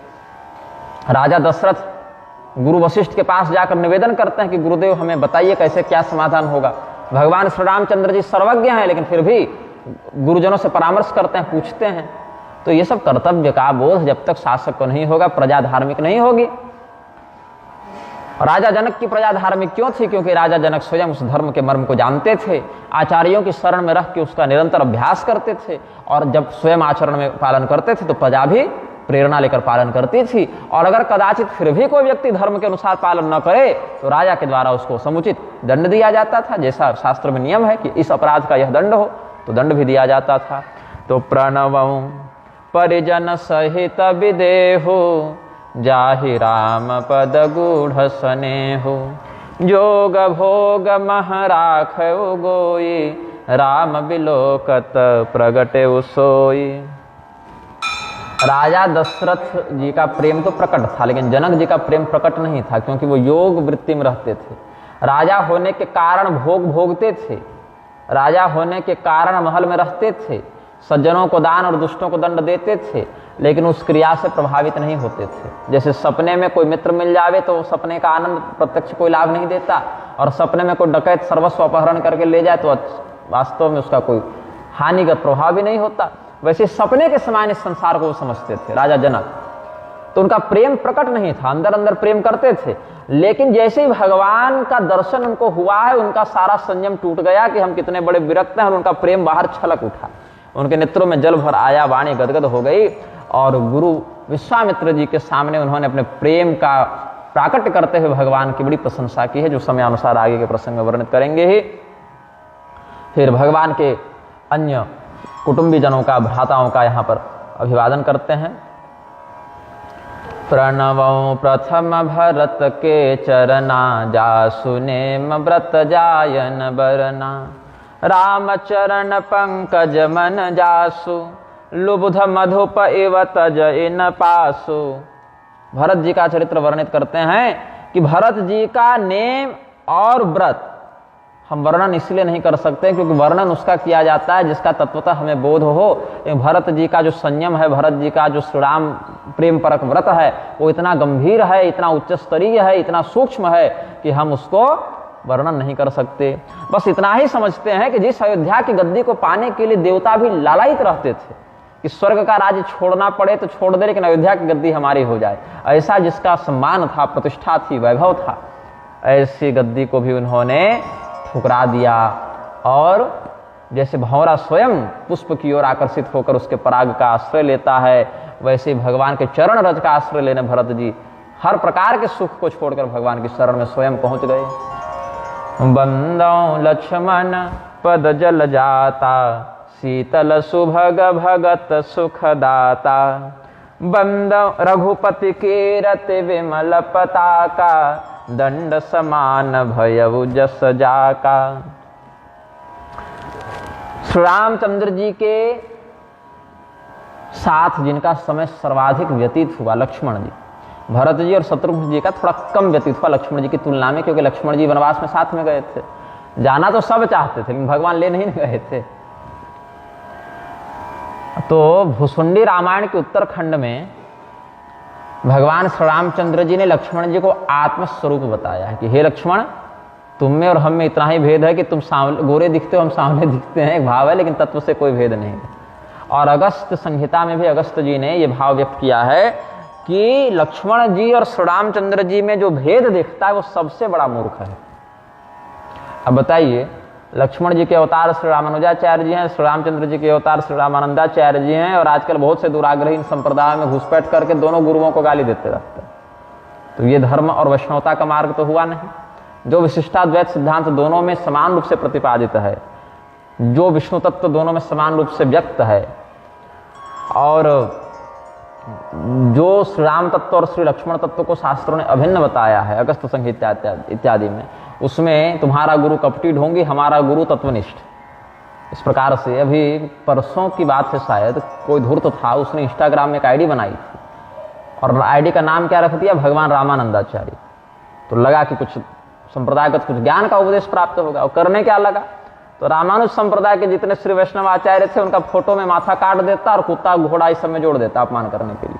राजा दशरथ गुरु वशिष्ठ के पास जाकर निवेदन करते हैं कि गुरुदेव हमें बताइए कैसे क्या समाधान होगा। भगवान श्री रामचंद्र जी सर्वज्ञ हैं, लेकिन फिर भी गुरुजनों से परामर्श करते हैं, पूछते हैं। तो ये सब कर्तव्य का बोध जब तक शासक को नहीं होगा, प्रजा धार्मिक नहीं होगी। राजा जनक की प्रजा धार्मिक क्यों थी? क्योंकि राजा जनक स्वयं उस धर्म के मर्म को जानते थे, आचार्यों की शरण में रह के उसका निरंतर अभ्यास करते थे, और जब स्वयं आचरण में पालन करते थे तो प्रजा भी प्रेरणा लेकर पालन करती थी। और अगर कदाचित फिर भी कोई व्यक्ति धर्म के अनुसार पालन न करे तो राजा के द्वारा उसको समुचित दंड दिया जाता था। जैसा शास्त्र में नियम है कि इस अपराध का यह दंड हो, तो दंड भी दिया जाता था। तो प्रणवं परिजन सहित विदेहु, जाहि राम पद गूढ़ स्नेहु, जोग भोग मह राखउ गोई, राम बिलोकत प्रगटे सोई। राजा दशरथ जी का प्रेम तो प्रकट था, लेकिन जनक जी का प्रेम प्रकट नहीं था, क्योंकि वो योग वृत्ति में रहते थे। राजा होने के कारण भोग भोगते थे, राजा होने के कारण महल में रहते थे, सज्जनों को दान और दुष्टों को दंड देते थे, लेकिन उस क्रिया से प्रभावित नहीं होते थे। जैसे सपने में कोई मित्र मिल जावे तो सपने का आनंद प्रत्यक्ष कोई लाभ नहीं देता, और सपने में कोई डकैत सर्वस्व अपहरण करके ले जाए तो वास्तव में उसका कोई हानिगत प्रभाव भी नहीं होता। वैसे सपने के समान इस संसार को वो समझते थे राजा जनक। तो उनका प्रेम प्रकट नहीं था, अंदर अंदर प्रेम करते थे, लेकिन जैसे ही भगवान का दर्शन उनको हुआ है, उनका सारा संयम टूट गया कि हम कितने बड़े विरक्त हैं, और उनका प्रेम बाहर छलक उठा। उनके नेत्रों में जल भर आया, वाणी गदगद हो गई, और गुरु विश्वामित्र जी के सामने उन्होंने अपने प्रेम का प्राकट्य करते हुए भगवान की बड़ी प्रशंसा की है, जो समयानुसार आगे के प्रसंग में वर्णित करेंगे ही। फिर भगवान के अन्य कुटुंबी जनों का, भ्राताओं का यहाँ पर अभिवादन करते हैं। प्रणवं प्रथम भरत के चरना, जासु नेम व्रत जायन बरना, राम चरण पंकज मन जासु, लुब्ध मधुप इव तज इन पासु। भरत जी का चरित्र वर्णित करते हैं कि भरत जी का नेम और व्रत हम वर्णन इसलिए नहीं कर सकते क्योंकि वर्णन उसका किया जाता है जिसका तत्वतः हमें बोध हो। भरत जी का जो संयम है, भरत जी का जो श्री राम प्रेम परक व्रत है, वो इतना गंभीर है, इतना उच्च स्तरीय है, इतना सूक्ष्म है कि हम उसको वर्णन नहीं कर सकते। बस इतना ही समझते हैं कि जिस अयोध्या की गद्दी को पाने के लिए देवता भी लालायित रहते थे कि स्वर्ग का राज्य छोड़ना पड़े तो छोड़ दे, लेकिन अयोध्या की गद्दी हमारी हो जाए। ऐसा जिसका सम्मान था, प्रतिष्ठा थी, वैभव था, ऐसी गद्दी को भी उन्होंने ठुकरा दिया। और जैसे भंवरा स्वयं पुष्प की ओर आकर्षित होकर उसके पराग का आश्रय लेता है, वैसे भगवान के चरण रज का आश्रय लेने भरत जी हर प्रकार के सुख को छोड़कर भगवान की शरण में स्वयं पहुंच गए। बंदौ लक्ष्मण पद जल जाता, शीतल सुभग भगत सुखदाता। बंदौ रघुपति के रति विमल पताका, दंड समान भयउ जस जाका। श्री रामचंद्र जी के साथ जिनका समय सर्वाधिक व्यतीत हुआ, लक्ष्मण जी, भरत जी और शत्रुघ्न जी का थोड़ा कम व्यतीत हुआ लक्ष्मण जी की तुलना में, क्योंकि लक्ष्मण जी वनवास में साथ में गए थे। जाना तो सब चाहते थे लेकिन भगवान ले नहीं गए थे। तो भुसुंडी रामायण के उत्तरखंड में भगवान श्री रामचंद्र जी ने लक्ष्मण जी को आत्मस्वरूप बताया है कि हे लक्ष्मण, तुम में और हम में इतना ही भेद है कि तुम गोरे दिखते हो, हम सांवले दिखते हैं, एक भाव है, लेकिन तत्व से कोई भेद नहीं है। और अगस्त संहिता में भी अगस्त जी ने यह भाव व्यक्त किया है कि लक्ष्मण जी और श्री रामचंद्र जी में जो भेद दिखता है वो सबसे बड़ा मूर्ख है। अब बताइए, लक्ष्मण जी के अवतार श्री रामानुजाचार्य जी हैं, श्री रामचंद्र जी के अवतार श्री रामानंदाचार्य जी हैं, और आजकल बहुत से दुराग्रही इन संप्रदाय में घुसपैठ करके दोनों गुरुओं को गाली देते रहते हैं। तो ये धर्म और वैष्णवता का मार्ग तो हुआ नहीं। जो विशिष्टाद्वैत सिद्धांत दोनों में समान रूप से प्रतिपादित है, जो विष्णु तत्व दोनों में समान रूप से व्यक्त है, और जो श्री राम तत्व और श्री लक्ष्मण तत्व को शास्त्रों ने अभिन्न बताया है अगस्त संहिता इत्यादि में, उसमें तुम्हारा गुरु कपटी ढोंगी, हमारा गुरु तत्वनिष्ठ, इस प्रकार से। अभी परसों की बात है, शायद कोई धूर्त था, उसने इंस्टाग्राम में एक आईडी बनाई थी और आईडी का नाम क्या रख दिया, भगवान रामानंदाचार्य। तो लगा कि कुछ संप्रदायगत कुछ ज्ञान का उपदेश प्राप्त होगा। और करने क्या लगा, तो रामानुज संप्रदाय के जितने श्री वैष्णव आचार्य थे उनका फोटो में माथा काट देता और कुत्ता घोड़ा इस सब में जोड़ देता अपमान करने के लिए।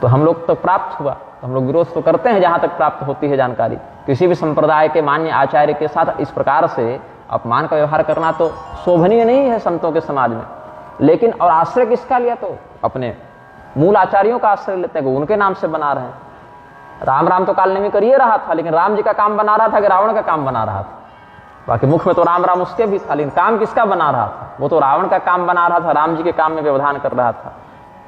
तो हम लोग तो प्राप्त हुआ, तो हम लोग विरोध तो करते हैं जहां तक प्राप्त होती है जानकारी। किसी भी संप्रदाय के मान्य आचार्य के साथ इस प्रकार से अपमान का व्यवहार करना तो शोभनीय नहीं है संतों के समाज में। लेकिन और आश्रय किसका लिया, तो अपने मूल आचार्यों का आश्रय लेते हैं, उनके नाम से बना रहे हैं। राम राम तो काल नेमी कर ही रहा था, लेकिन राम जी का काम बना रहा था कि रावण का काम बना रहा था। बाकी मुख में तो राम राम उसके भी था, लेकिन काम किसका बना रहा था, वो तो रावण का काम बना रहा था, राम जी के काम में व्यवधान कर रहा था।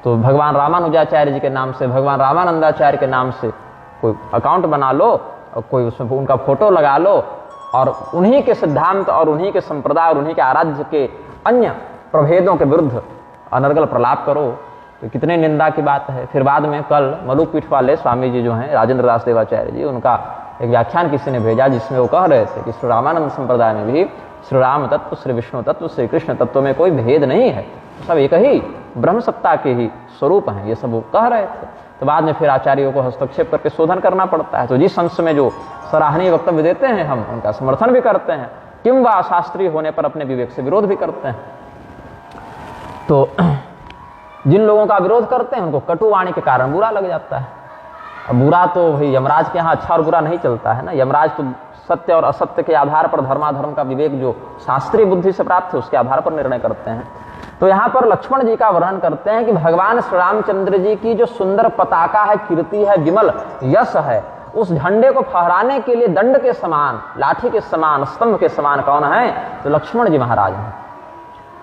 तो भगवान रामानुजाचार्य जी के नाम से, भगवान रामानंदाचार्य के नाम से कोई अकाउंट बना लो और कोई उसमें उनका फोटो लगा लो और उन्हीं के सिद्धांत और उन्हीं के संप्रदाय और उन्हीं के आराध्य के अन्य प्रभेदों के विरुद्ध अनर्गल प्रलाप करो, तो कितने निंदा की बात है। फिर बाद में कल मलुक पीठ वाले स्वामी जी जो हैं राजेंद्र दास देवाचार्य जी, उनका एक व्याख्यान किसी ने भेजा जिसमें वो कह रहे थे कि श्री रामानंद संप्रदाय में भी श्री राम तत्व, श्री विष्णु तत्व, श्री कृष्ण तत्व में कोई भेद नहीं है, सब एक ही ब्रह्म सत्ता के ही स्वरूप हैं, ये सब वो कह रहे थे। तो बाद में फिर आचार्यों को हस्तक्षेप करके शोधन करना पड़ता है। तो जिस अंश में जो सराहनीय वक्तव्य देते हैं हम उनका समर्थन भी करते हैं, किंवा शास्त्रीय होने पर अपने विवेक से विरोध भी करते हैं। तो जिन लोगों का विरोध करते हैं उनको कटुवाणी के कारण बुरा लग जाता है। अब बुरा तो भाई यमराज के यहाँ अच्छा और बुरा नहीं चलता है ना, यमराज तो सत्य और असत्य के आधार पर धर्माधर्म का विवेक जो शास्त्रीय बुद्धि से प्राप्त है उसके आधार पर निर्णय करते हैं। तो यहाँ पर लक्ष्मण जी का वर्णन करते हैं कि भगवान श्री रामचंद्र जी की जो सुंदर पताका है, कीर्ति है, विमल यश है, उस झंडे को फहराने के लिए दंड के समान, लाठी के समान, स्तंभ के समान कौन है, तो लक्ष्मण जी महाराज हैं।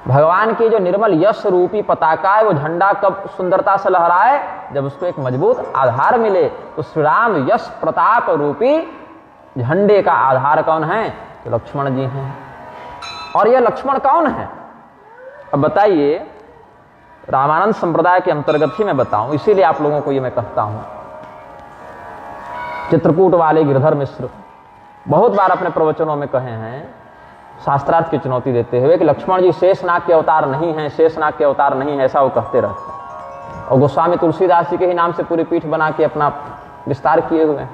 भगवान की जो निर्मल यश रूपी पताका है वो झंडा कब सुंदरता से लहराए, जब उसको एक मजबूत आधार मिले। तो श्री राम यश प्रताप रूपी झंडे का आधार कौन है, तो लक्ष्मण जी हैं। और यह लक्ष्मण कौन है, अब बताइए। रामानंद संप्रदाय के अंतर्गत ही मैं बताऊं, इसीलिए आप लोगों को ये मैं कहता हूं। चित्रकूट वाले गिरधर मिश्र बहुत बार अपने प्रवचनों में कहे हैं, शास्त्रार्थ की चुनौती देते हुए, कि लक्ष्मण जी शेषनाग के अवतार नहीं हैं, शेषनाग के अवतार नहीं है, ऐसा वो कहते रहते हैं। और गोस्वामी तुलसीदास जी के ही नाम से पूरी पीठ बना के अपना विस्तार किए हुए हैं।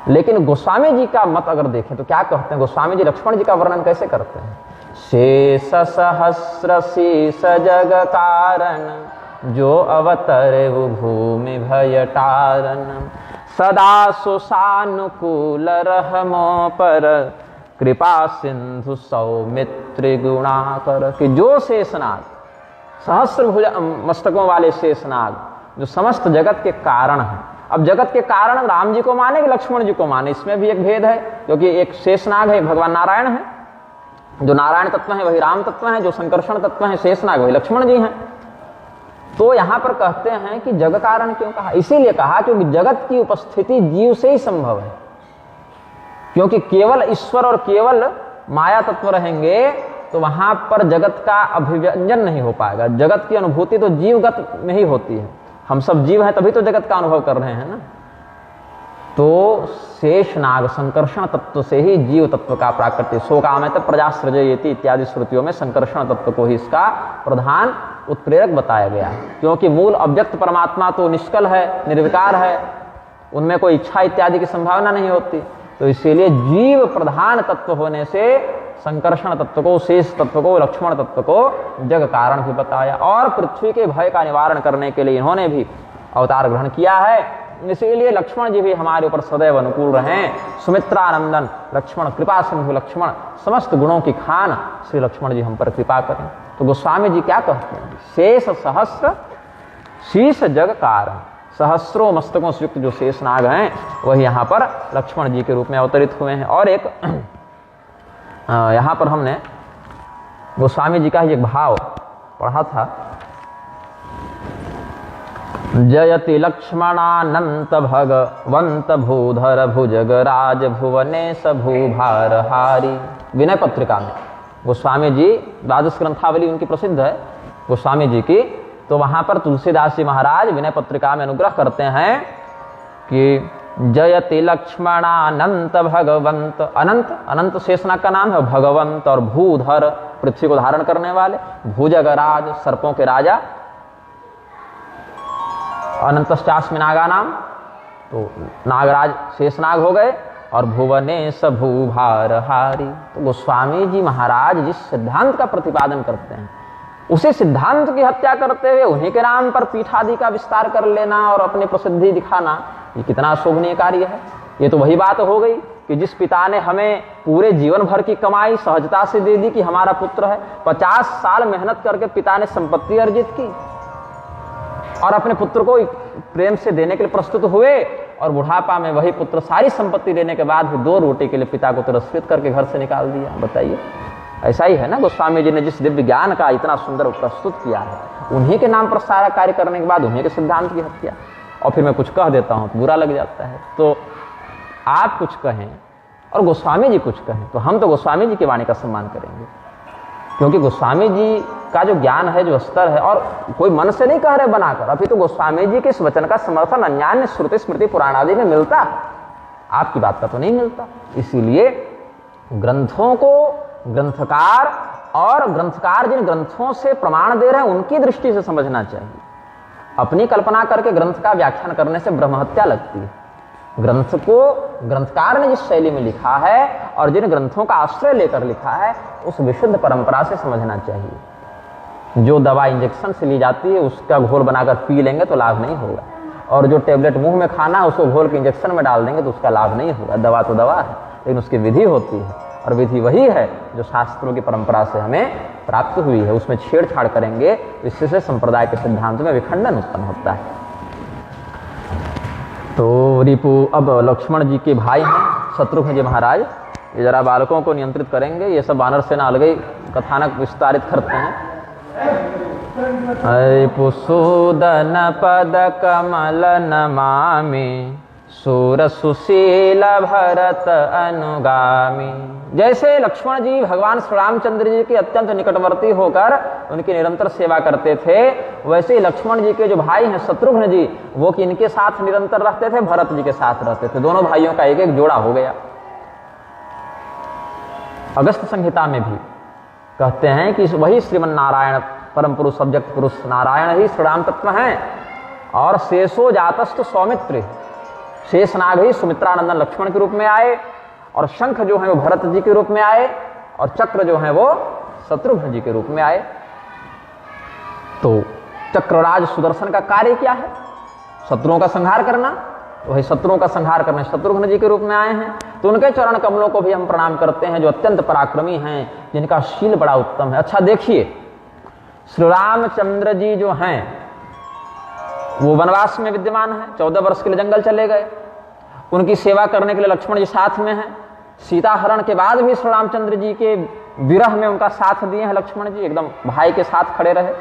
लेकिन गोस्वामी जी का मत अगर देखें तो क्या कहते हैं, गोस्वामी जी लक्ष्मण जी का वर्णन कैसे करते हैं? शेष सहस्र शीस जग कारण, जो अवतरे वो भूमि भय टारन, सदा सुसानुकूल रहमो पर, कृपा सिंधु सौमित्र गुणाकर। कि जो शेषनाग, सहस्र भुज मस्तकों वाले शेषनाग, जो समस्त जगत के कारण हैं। अब जगत के कारण राम जी को माने कि लक्ष्मण जी को माने, इसमें भी एक भेद है, क्योंकि एक शेषनाग है भगवान नारायण है, जो नारायण तत्व है वही राम तत्व है, जो संकर्षण तत्व है शेषनाग वही लक्ष्मण जी हैं। तो यहां पर कहते हैं कि जग कारण क्यों कहा? इसीलिए कहा क्योंकि जगत की उपस्थिति जीव से ही संभव है, क्योंकि केवल ईश्वर और केवल माया तत्व रहेंगे तो वहां पर जगत का अभिव्यंजन नहीं हो पाएगा। जगत की अनुभूति तो जीवगत में ही होती है, हम सब जीव हैं तभी तो जगत का अनुभव कर रहे हैं ना। तो शेषनाग संकर्षण तत्व से ही जीव तत्व का प्राकृतिक शोकामय प्रजा सृजयति इत्यादि श्रुतियों में संकर्षण तत्व को ही इसका प्रधान उत्प्रेरक बताया गया है, क्योंकि मूल अव्यक्त परमात्मा तो निष्कल है, निर्विकार है, उनमें कोई इच्छा इत्यादि की संभावना नहीं होती। तो इसीलिए जीव प्रधान तत्व होने से संकर्षण तत्व को, शेष तत्व को, लक्ष्मण तत्व को जग कारण भी बताया। और पृथ्वी के भय का निवारण करने के लिए इन्होंने भी अवतार ग्रहण किया है। इसीलिए लक्ष्मण जी भी हमारे ऊपर सदैव अनुकूल रहें। सुमित्रानंदन लक्ष्मण, कृपा सिंधु लक्ष्मण, समस्त गुणों की खान श्री लक्ष्मण जी हम पर कृपा करें। तो गोस्वामी जी क्या कहते हैं? शेष सहस्र शीश जग कारण, सहस्रों मस्तकों से युक्त जो शेषनाग हैं वही यहाँ पर लक्ष्मण जी के रूप में अवतरित हुए हैं। और एक यहाँ पर हमने गोस्वामी जी का ही एक भाव पढ़ा था, जयति लक्ष्मणानंत भगवंत भूधर भुजगराज भुवनेश भूभारहारी। विनय पत्रिका में गोस्वामी जी, द्वादश ग्रंथावली उनकी प्रसिद्ध है गोस्वामी जी की, तो वहां पर तुलसीदास जी महाराज विनय पत्रिका में अनुग्रह करते हैं कि जयति लक्ष्मणानंत भगवंत, अनंत, अनंत शेषनाग का नाम है, भगवंत और भूधर पृथ्वी को धारण करने वाले, भुजगराज सर्पों के राजा, अनंतश्चास्मि नागा नाम, तो नागराज शेषनाग हो गए, और भुवनेश भूभारहारी। तो गोस्वामी जी महाराज जिस सिद्धांत का प्रतिपादन करते हैं उसी सिद्धांत की हत्या करते हुए उन्हीं के नाम पर पीठादि का विस्तार कर लेना और अपनी प्रसिद्धि दिखाना, ये कितना शोभनीय कार्य है। ये तो वही बात हो गई कि जिस पिता ने हमें पूरे जीवन भर की कमाई सहजता से दे दी कि हमारा पुत्र है, 50 साल मेहनत करके पिता ने संपत्ति अर्जित की और अपने पुत्र को प्रेम से देने के लिए प्रस्तुत हुए, और बुढ़ापा में वही पुत्र सारी संपत्ति देने के बाद भी 2 रोटी के लिए पिता को तिरस्कृत करके घर से निकाल दिया। बताइए, ऐसा ही है ना। गोस्वामी जी ने जिस दिव्य ज्ञान का इतना सुंदर प्रस्तुत किया है, उन्हीं के नाम पर सारा कार्य करने के बाद उन्हीं के सिद्धांत की हत्या। और फिर मैं कुछ कह देता हूं तो बुरा लग जाता है, तो आप कुछ कहें और गोस्वामी जी कुछ कहें तो हम तो गोस्वामी जी की वाणी का सम्मान करेंगे, क्योंकि गोस्वामी जी का जो ज्ञान है, जो स्तर है, और कोई मन से नहीं कह रहे बनाकर, अभी तो गोस्वामी जी के इस वचन का समर्थन अन्यान्य श्रुति स्मृति पुराण आदि में मिलता है, आपकी बात का तो नहीं मिलता। इसीलिए ग्रंथों को ग्रंथकार और ग्रंथकार जिन ग्रंथों से प्रमाण दे रहे हैं उनकी दृष्टि से समझना चाहिए। अपनी कल्पना करके ग्रंथ का व्याख्यान करने से ब्रह्महत्या लगती है। ग्रंथ को ग्रंथकार ने जिस शैली में लिखा है और जिन ग्रंथों का आश्रय लेकर लिखा है उस विशुद्ध परंपरा से समझना चाहिए। जो दवा इंजेक्शन से ली जाती है उसका घोल बनाकर पी लेंगे तो लाभ नहीं होगा, और जो टेबलेट मुंह में खाना है उसको घोल के इंजेक्शन में डाल देंगे तो उसका लाभ नहीं होगा। दवा तो दवा है, लेकिन उसकी विधि होती है, और विधि वही है जो शास्त्रों की परंपरा से हमें प्राप्त हुई है। उसमें छेड़छाड़ करेंगे तो इससे संप्रदाय के सिद्धांत में विखंडन उत्पन्न होता है। तो रिपु अब लक्ष्मण जी के भाई हैं शत्रुघ्न जी महाराज, ये जरा बालकों को नियंत्रित करेंगे। ये सब वानर सेना अलग ही कथानक विस्तारित करते हैं। रिपुसूदन पद कमल नमामि, सूर सुशील भरत अनुगामी। जैसे लक्ष्मण जी भगवान श्री रामचंद्र जी के अत्यंत निकटवर्ती होकर उनकी निरंतर सेवा करते थे, वैसे ही लक्ष्मण जी के जो भाई हैं शत्रुघ्न जी, वो कि इनके साथ निरंतर रहते थे, भरत जी के साथ रहते थे। दोनों भाइयों का एक एक जोड़ा हो गया। अगस्त संहिता में भी कहते हैं कि वही श्रीमन नारायण परम पुरुष सब्जेक्ट पुरुष नारायण ही श्री राम तत्व हैं, और शेषो जातस्तु सौमित्र, शेषनाग ही सुमित्रानंदन लक्ष्मण के रूप में आए, और शंख जो है वो भरत जी के रूप में आए, और चक्र जो है वो शत्रुघ्न जी के रूप में आए। तो चक्रराज सुदर्शन का कार्य क्या है? शत्रुओं का संहार करना। तो वही शत्रुओं का संहार करने शत्रुघ्न जी के रूप में आए हैं। तो उनके चरण कमलों को भी हम प्रणाम करते हैं, जो अत्यंत पराक्रमी हैं, जिनका शील बड़ा उत्तम है। अच्छा देखिए, श्री रामचंद्र जी जो हैं वो वनवास में विद्यमान है, 14 वर्ष के लिए जंगल चले गए। उनकी सेवा करने के लिए लक्ष्मण जी साथ में हैं। सीता हरण के बाद भी श्री रामचंद्र जी के विरह में उनका साथ दिए हैं लक्ष्मण जी, एकदम भाई के साथ खड़े रहे।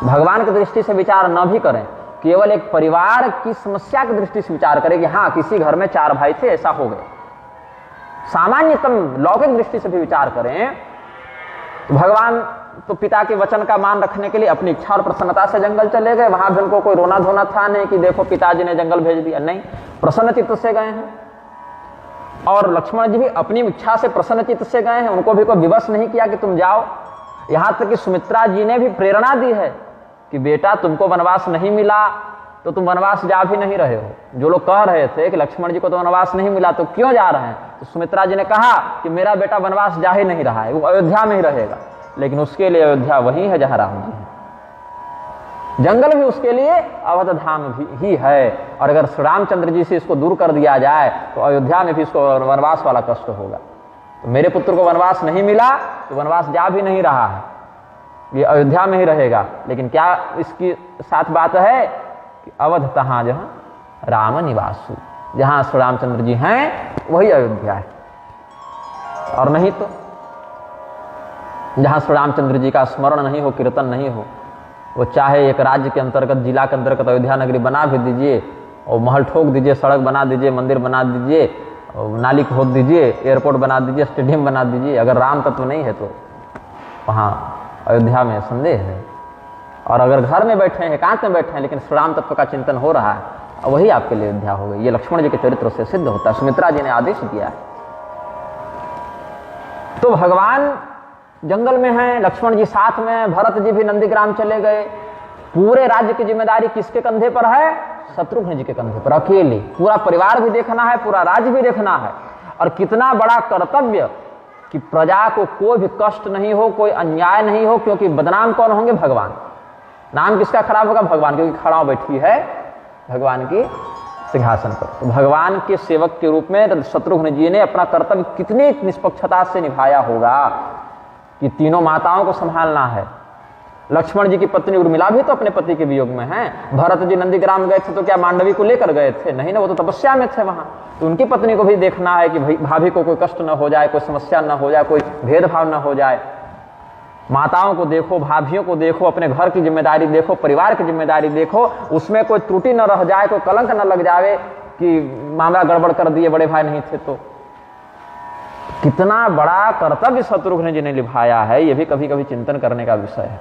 भगवान की दृष्टि से विचार न भी करें, केवल एक परिवार की समस्या की दृष्टि से विचार करें कि हाँ किसी घर में 4 भाई थे, ऐसा हो गए। सामान्यतम लौकिक दृष्टि से भी विचार करें तो भगवान तो पिता के वचन का मान रखने के लिए अपनी इच्छा और प्रसन्नता से जंगल चले गए। वहां भी उनको कोई रोना धोना था नहीं कि देखो पिताजी ने जंगल भेज दिया, नहीं, प्रसन्न चित्त से गए हैं। और लक्ष्मण जी भी अपनी इच्छा से प्रसन्न चित्त से गए हैं, उनको भी कोई विवश नहीं किया कि तुम जाओ। यहां तक कि सुमित्रा जी ने भी प्रेरणा दी है कि बेटा तुमको वनवास नहीं मिला तो तुम वनवास जा भी नहीं रहे हो। जो लोग कह रहे थे कि लक्ष्मण जी को तो वनवास नहीं मिला तो क्यों जा रहे हैं, तो सुमित्रा जी ने कहा कि मेरा बेटा वनवास जा ही नहीं रहा है, वो अयोध्या में ही रहेगा। लेकिन उसके लिए अयोध्या वही है जहां राम जी है, जंगल भी उसके लिए अवध धाम भी ही है। और अगर श्री रामचंद्र जी से इसको दूर कर दिया जाए तो अयोध्या में भी इसको वनवास वाला कष्ट होगा। तो मेरे पुत्र को वनवास नहीं मिला तो वनवास जा भी नहीं रहा है, ये अयोध्या में ही रहेगा। लेकिन क्या इसकी साथ बात है कि अवध तहां जहां राम निवासु, जहां श्री रामचंद्र जी हैं वही अयोध्या है। और नहीं तो जहां श्री रामचंद्र जी का स्मरण नहीं हो, कीर्तन नहीं हो, वो चाहे एक राज्य के अंतर्गत, जिला के अंतर्गत अयोध्या नगरी बना भी दीजिए और महल ठोक दीजिए, सड़क बना दीजिए, मंदिर बना दीजिए, नाली खोद दीजिए, एयरपोर्ट बना दीजिए, स्टेडियम बना दीजिए, अगर राम तत्व नहीं है तो वहाँ अयोध्या में संदेह है। और अगर घर में बैठे हैं, एकांत में बैठे हैं, लेकिन श्री राम तत्व का चिंतन हो रहा है, वही आपके लिए अयोध्या हो गई। ये लक्ष्मण जी के चरित्र से सिद्ध होता है, सुमित्रा जी ने आदेश दिया है। तो भगवान जंगल में हैं, लक्ष्मण जी साथ में, भरत जी भी नंदीग्राम चले गए। पूरे राज्य की जिम्मेदारी किसके कंधे पर है? शत्रुघ्न जी के कंधे पर, अकेले। पूरा परिवार भी देखना है, पूरा राज्य भी देखना है। और कितना बड़ा कर्तव्य कि प्रजा को कोई भी कष्ट नहीं हो, कोई अन्याय नहीं हो, क्योंकि बदनाम कौन होंगे? भगवान। नाम किसका खराब होगा? भगवान, क्योंकि खड़ा बैठी है भगवान की सिंहासन पर। तो भगवान के सेवक के रूप में शत्रुघ्न जी ने अपना कर्तव्य कितनी निष्पक्षता से निभाया होगा कि तीनों माताओं को संभालना है। लक्ष्मण जी की पत्नी उर्मिला भी तो अपने पति के वियोग में हैं। भरत जी नंदीग्राम गए थे तो क्या मांडवी को लेकर गए थे? नहीं ना, वो तो तपस्या में थे वहां। तो उनकी पत्नी को भी देखना है कि भाभी को कोई कष्ट न हो जाए, कोई समस्या न हो जाए, कोई भेदभाव न हो जाए। माताओं को देखो, भाभियों को देखो, अपने घर की जिम्मेदारी देखो, परिवार की जिम्मेदारी देखो, उसमें कोई त्रुटि न रह जाए, कोई कलंक न लग जाए कि मामला गड़बड़ कर दिए, बड़े भाई नहीं थे। तो कितना बड़ा कर्तव्य शत्रुघ्न जी ने निभाया है, यह भी कभी कभी चिंतन करने का विषय है।